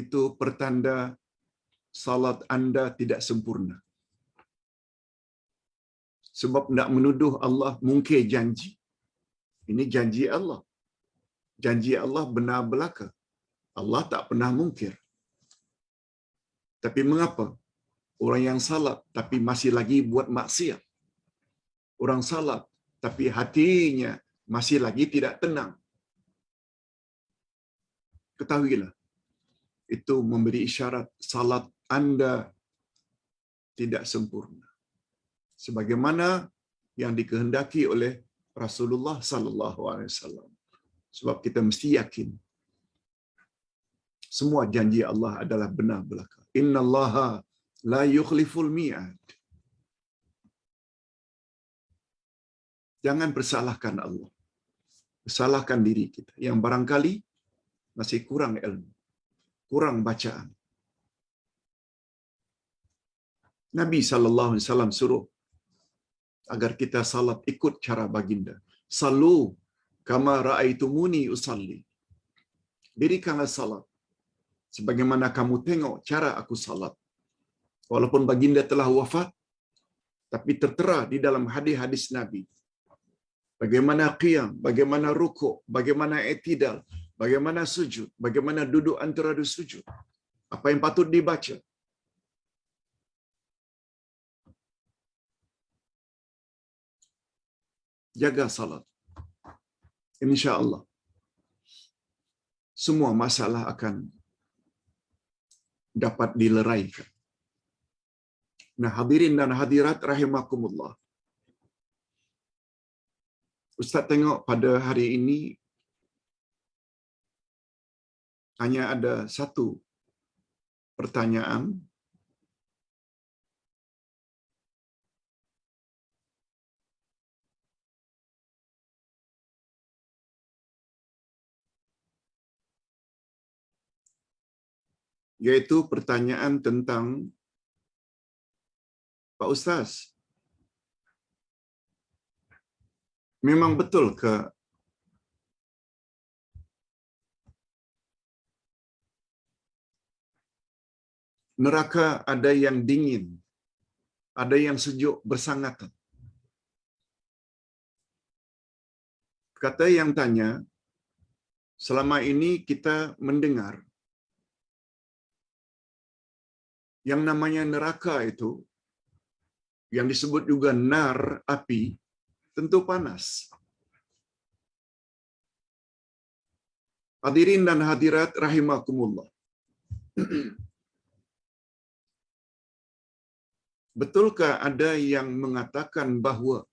Speaker 1: itu pertanda salat anda tidak sempurna. Sebab nak menuduh Allah mungkir janji. Ini janji Allah. Janji Allah benar belaka. Allah tak pernah mungkir. Tapi mengapa orang yang salat tapi masih lagi buat maksiat? Orang salat tapi hatinya masih lagi tidak tenang. Ketahuilah, itu memberi isyarat salat anda tidak sempurna. Sebagaimana yang dikehendaki oleh Rasulullah sallallahu alaihi wasallam. Sebab kita mesti yakin semua janji Allah adalah benar belaka. Innallaha la yukhliful mi'ad. Jangan persalahkan Allah. Salahkan diri kita yang barangkali masih kurang ilmu, kurang bacaan. Nabi sallallahu alaihi wasallam suruh agar kita salat ikut cara baginda. Sallu kama raaitumuni usalli. Dirikanlah salat sebagaimana kamu tengok cara aku salat. Walaupun baginda telah wafat, tapi tertera di dalam hadis-hadis Nabi. Bagaimana qiyam, bagaimana rukuk, bagaimana i'tidal, bagaimana sujud, bagaimana duduk antara dua sujud. Apa yang patut dibaca. Jaga salat. Insya-Allah semua masalah akan dapat dileraikan. Nah, hadirin dan hadirat rahimakumullah. Ustaz tengok pada hari ini hanya ada satu pertanyaan. Yaitu pertanyaan tentang Pak Ustaz, memang betul ke neraka ada yang dingin, ada yang sejuk bersangatan? Kata yang tanya, selama ini kita mendengar yang namanya neraka itu, yang disebut juga nar, api, tentu panas. Hadirin dan hadirat rahimakumullah. Betulkah ada yang mengatakan bahawa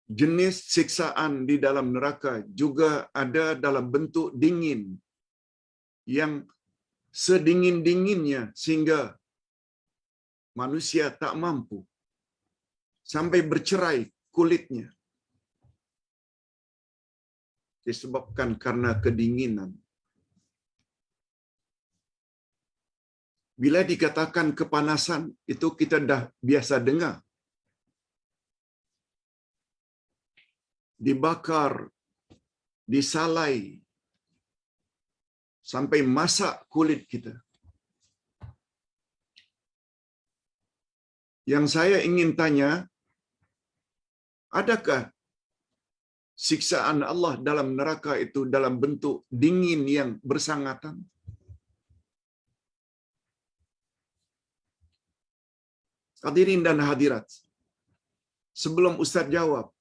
Speaker 1: jenis siksaan di dalam neraka juga ada dalam bentuk dingin, yang sedingin-dinginnya sehingga manusia tak mampu sampai bercerai kulitnya disebabkan karena kedinginan? Bila dikatakan kepanasan, itu kita dah biasa dengar. Dibakar, disalai, sampai masak kulit kita. Yang saya ingin tanya, adakah siksaan Allah dalam neraka itu dalam bentuk dingin yang bersangatan? Hadirin dan hadirat, sebelum Ustaz jawab,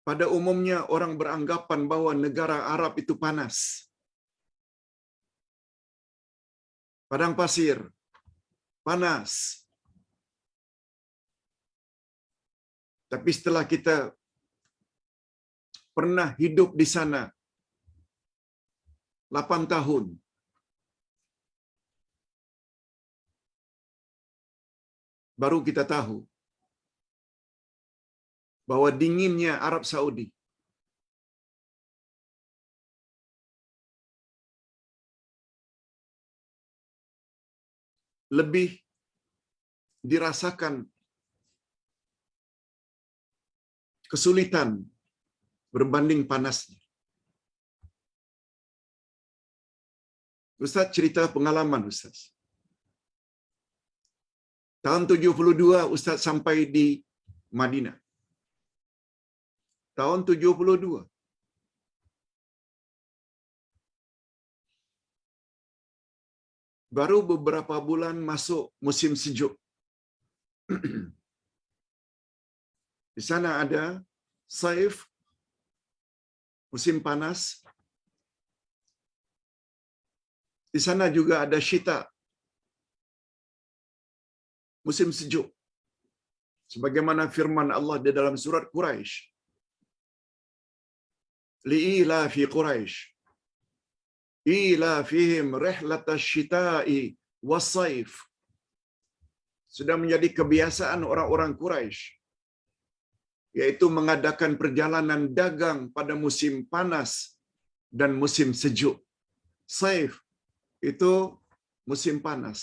Speaker 1: pada umumnya orang beranggapan bahwa negara Arab itu panas. Padang pasir, panas. Tapi setelah kita pernah hidup di sana 8 tahun, baru kita tahu bahwa dinginnya Arab Saudi lebih dirasakan kesulitan berbanding panasnya. Ustaz cerita pengalaman Ustaz. Tahun 72 Ustaz sampai di Madinah. Tahun 72. Baru beberapa bulan masuk musim sejuk. Di sana ada saif, musim panas. Di sana juga ada syita, musim sejuk. Sebagaimana firman Allah di dalam surat Quraisy. Li'ila fi Quraisy. Ila fihim rihlatash syita'i was-saif. Sudah menjadi kebiasaan orang-orang Quraisy, yaitu mengadakan perjalanan dagang pada musim panas dan musim sejuk. Saif itu musim panas,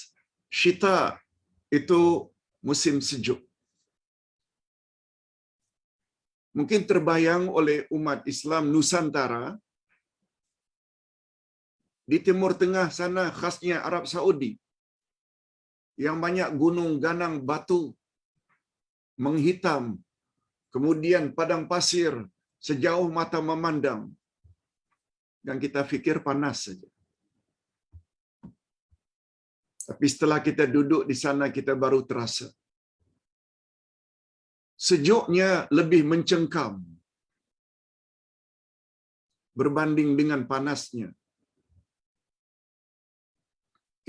Speaker 1: syita itu musim sejuk. Mungkin terbayang oleh umat Islam Nusantara, di Timur Tengah sana khasnya Arab Saudi, yang banyak gunung ganang batu menghitam, kemudian padang pasir sejauh mata memandang, dan kita fikir panas saja. Tapi setelah kita duduk di sana, kita baru terasa sejuknya lebih mencengkam berbanding dengan panasnya.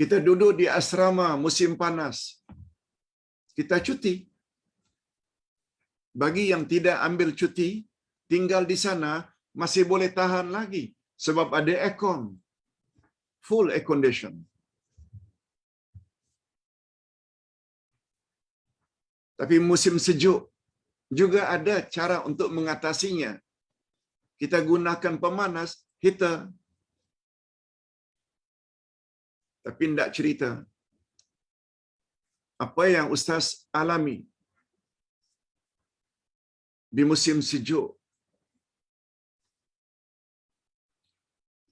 Speaker 1: Kita duduk di asrama musim panas, kita cuti. Bagi yang tidak ambil cuti, tinggal di sana masih boleh tahan lagi sebab ada aircon, full air condition. Tapi musim sejuk juga ada cara untuk mengatasinya. Kita gunakan pemanas, heater. Tapi tidak cerita apa yang Ustaz alami di musim sejuk.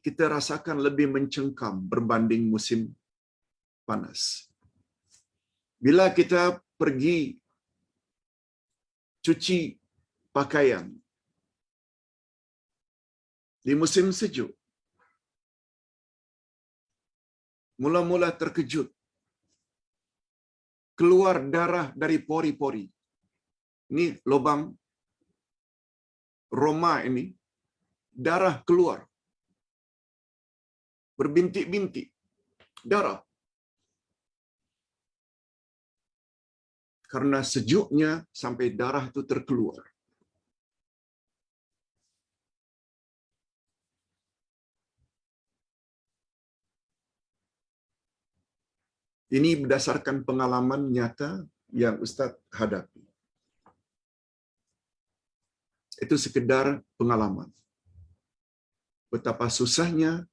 Speaker 1: Kita rasakan lebih mencengkam berbanding musim panas. Bila kita pergi cuci pakaian di musim sejuk, mula-mula terkejut, keluar darah dari pori-pori. Ini lubang Roma ini, darah keluar, berbintik-bintik darah. Karena sejuknya sampai darah itu terkeluar. Ini berdasarkan pengalaman nyata yang Ustaz hadapi. Itu sekedar pengalaman. betapa susahnya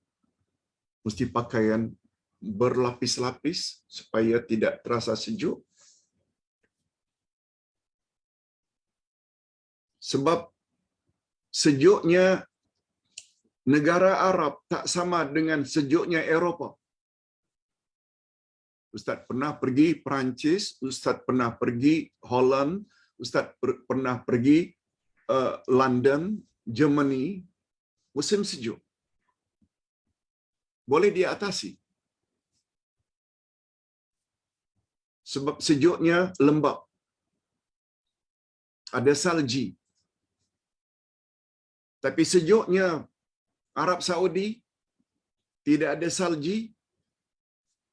Speaker 1: mesti pakaian berlapis-lapis supaya tidak terasa sejuk. Sebab sejuknya negara Arab tak sama dengan sejuknya Eropah. Ustaz pernah pergi Perancis, Ustaz pernah pergi Holland, Ustaz pernah pergi London, Germany, musim sejuk. Boleh diatasi. Sebab sejuknya lembap. Ada salji. Tapi sejuknya Arab Saudi tidak ada salji.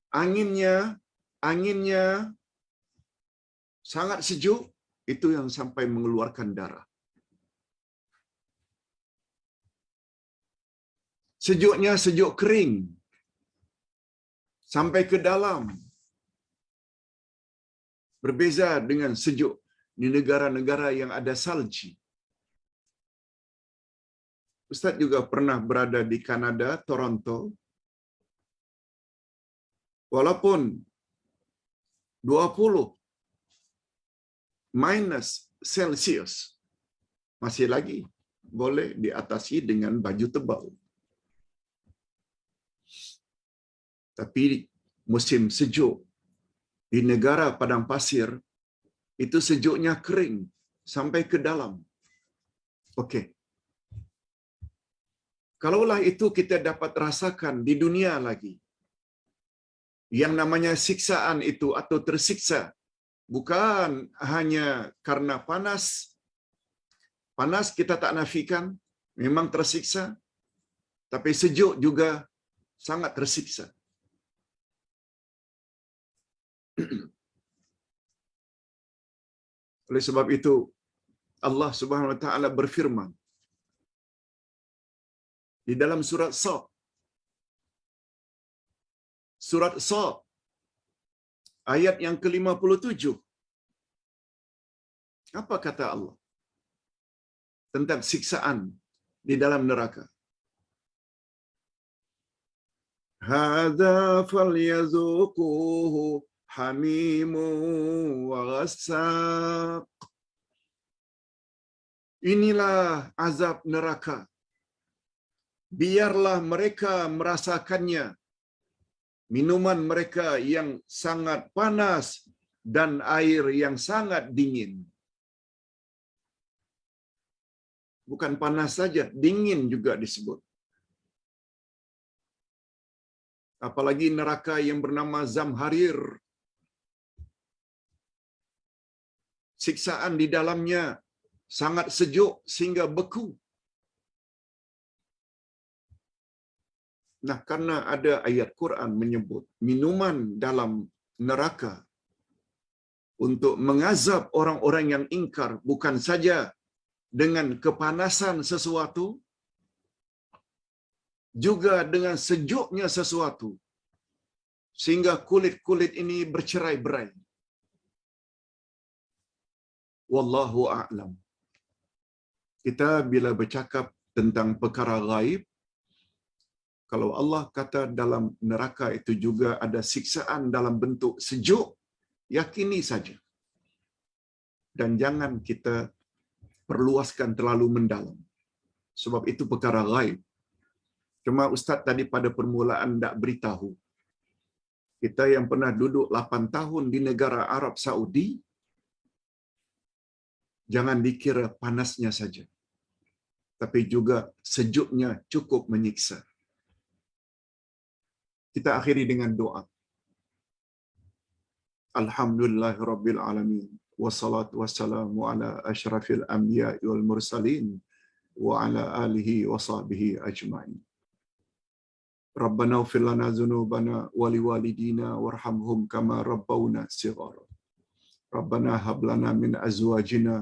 Speaker 1: Anginnya sangat sejuk, itu yang sampai mengeluarkan darah. Sejuknya sejuk kering sampai ke dalam. Berbeza dengan sejuk di negara-negara yang ada salji. Ustaz juga pernah berada di Kanada, Toronto. Walaupun 20 minus Celsius, masih lagi boleh diatasi dengan baju tebal. Tapi musim sejuk di negara padang pasir, itu sejuknya kering sampai ke dalam. Okey. Kalaulah itu kita dapat rasakan di dunia lagi, yang namanya siksaan itu atau tersiksa, bukan hanya karena panas. Panas kita tak nafikan, memang tersiksa. Tapi sejuk juga sangat tersiksa. Oleh sebab itu, Allah Subhanahu Wa Taala berfirman di dalam surat Sad. Surat Sad ayat yang ke-57. Apa kata Allah tentang siksaan di dalam neraka? Hadza falyazuquhu hamimu wa ghassaq. Inilah azab neraka. Biarlah mereka merasakannya. Minuman mereka yang sangat panas dan air yang sangat dingin. Bukan panas saja, dingin juga disebut. Apalagi neraka yang bernama Zamharir. Siksaan di dalamnya sangat sejuk sehingga beku. Nah, karena ada ayat Quran menyebut minuman dalam neraka untuk mengazab orang-orang yang ingkar, bukan saja dengan kepanasan sesuatu, juga dengan sejuknya sesuatu, sehingga kulit-kulit ini bercerai-berai. Wallahu a'lam. Kita bila bercakap tentang perkara gaib, kalau Allah kata dalam neraka itu juga ada siksaan dalam bentuk sejuk, yakini saja. Dan jangan kita perluaskan terlalu mendalam. Sebab itu perkara gaib. Cuma Ustaz tadi pada permulaan tak beritahu. Kita yang pernah duduk 8 tahun di negara Arab Saudi, jangan dikira panasnya saja, tapi juga sejuknya cukup menyiksa. Kita akhiri dengan doa. Alhamdulillahirabbil alamin. Wassalatu wassalamu ala asyrafil anbiya'i wal mursalin wa ala alihi wa sahbihi ajma'in. Rabbana ighfir lana dzunubana wa liwalidina warhamhum kama rabbawna shighara. Rabbana hab lana min azwajina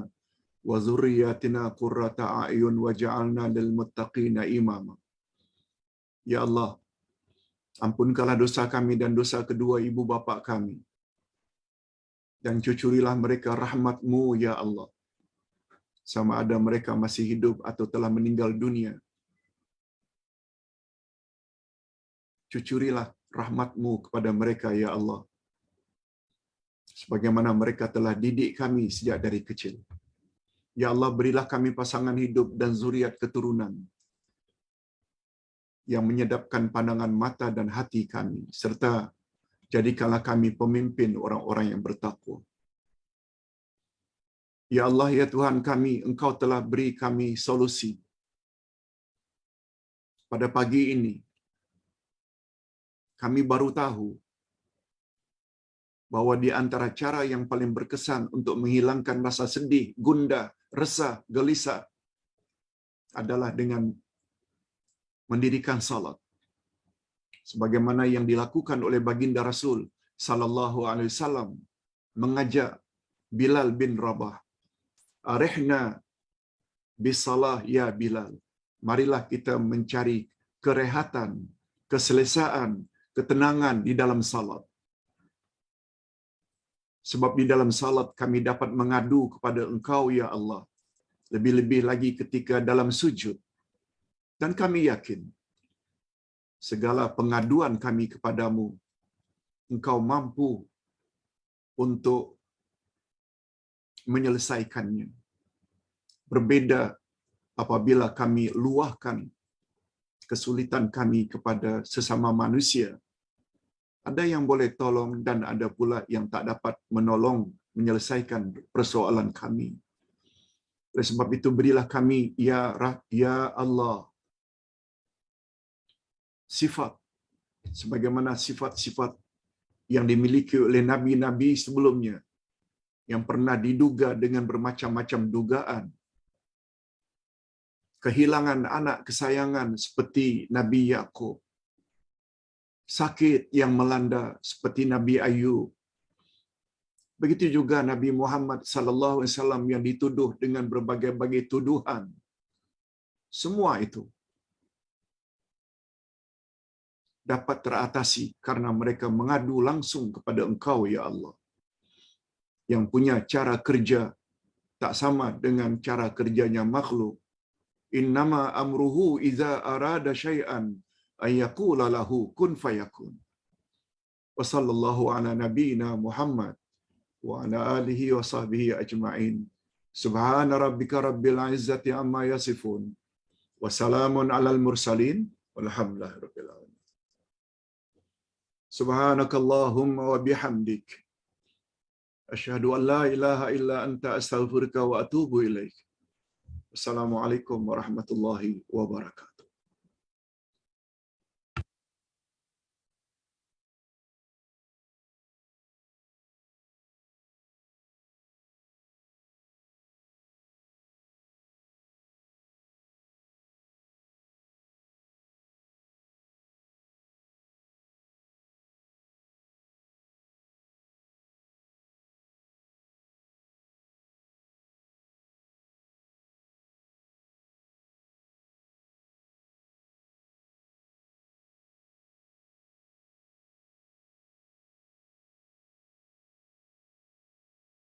Speaker 1: wa dhurriyyatina qurrata a'yun waj'alna lil muttaqina imama. Ya Allah, ampunkanlah dosa kami dan dosa kedua ibu bapa kami. Dan cucurilah mereka rahmat-Mu, ya Allah. Sama ada mereka masih hidup atau telah meninggal dunia. cucurilah rahmat-Mu kepada mereka, ya Allah. Sebagaimana mereka telah didik kami sejak dari kecil. Ya Allah, berilah kami pasangan hidup dan zuriat keturunan yang menyedapkan pandangan mata dan hati kami, serta jadikanlah kami pemimpin orang-orang yang bertakwa. Ya Allah, ya Tuhan kami, Engkau telah beri kami solusi. Pada pagi ini, kami baru tahu bahwa di antara cara yang paling berkesan untuk menghilangkan rasa sedih, gundah, resah, gelisah adalah dengan mendirikan salat. Sebagaimana yang dilakukan oleh baginda Rasul sallallahu alaihi wasallam mengajak Bilal bin Rabah, "Arihna bisalah ya Bilal." Marilah kita mencari kerehatan, keselesaan, ketenangan di dalam salat. Sebab di dalam salat kami dapat mengadu kepada Engkau, ya Allah. Lebih-lebih lagi ketika dalam sujud. Dan kami yakin, segala pengaduan kami kepadamu, Engkau mampu untuk menyelesaikannya. Berbeda apabila kami luahkan kesulitan kami kepada sesama manusia. Ada yang boleh tolong dan ada pula yang tak dapat menolong menyelesaikan persoalan kami. Oleh sebab itu berilah kami ya Allah sifat sebagaimana sifat-sifat yang dimiliki oleh nabi-nabi sebelumnya yang pernah diduga dengan bermacam-macam dugaan. Kehilangan anak kesayangan seperti Nabi Yakub. Sakit yang melanda seperti Nabi Ayub. Begitu juga Nabi Muhammad sallallahu alaihi wasallam yang dituduh dengan berbagai-bagai tuduhan. Semua itu dapat teratasi karena mereka mengadu langsung kepada Engkau, ya Allah. Yang punya cara kerja tak sama dengan cara kerjanya makhluk. Innama amruhu idza arada syai'an ay yaqula lahu kun fayakun. Wa sallallahu ala nabiyyina Muhammad wa ala alihi wa sahbihi ajma'in. Subhana rabbika rabbil izzati amma yasifun. Wa salamun alal mursalin walhamdulillahi rabbil alamin. Subhanakallahumma wa bihamdik. Asyhadu an la ilaha illa anta astaghfiruka wa atubu ilaik. Assalamualaikum warahmatullahi wabarakatuh.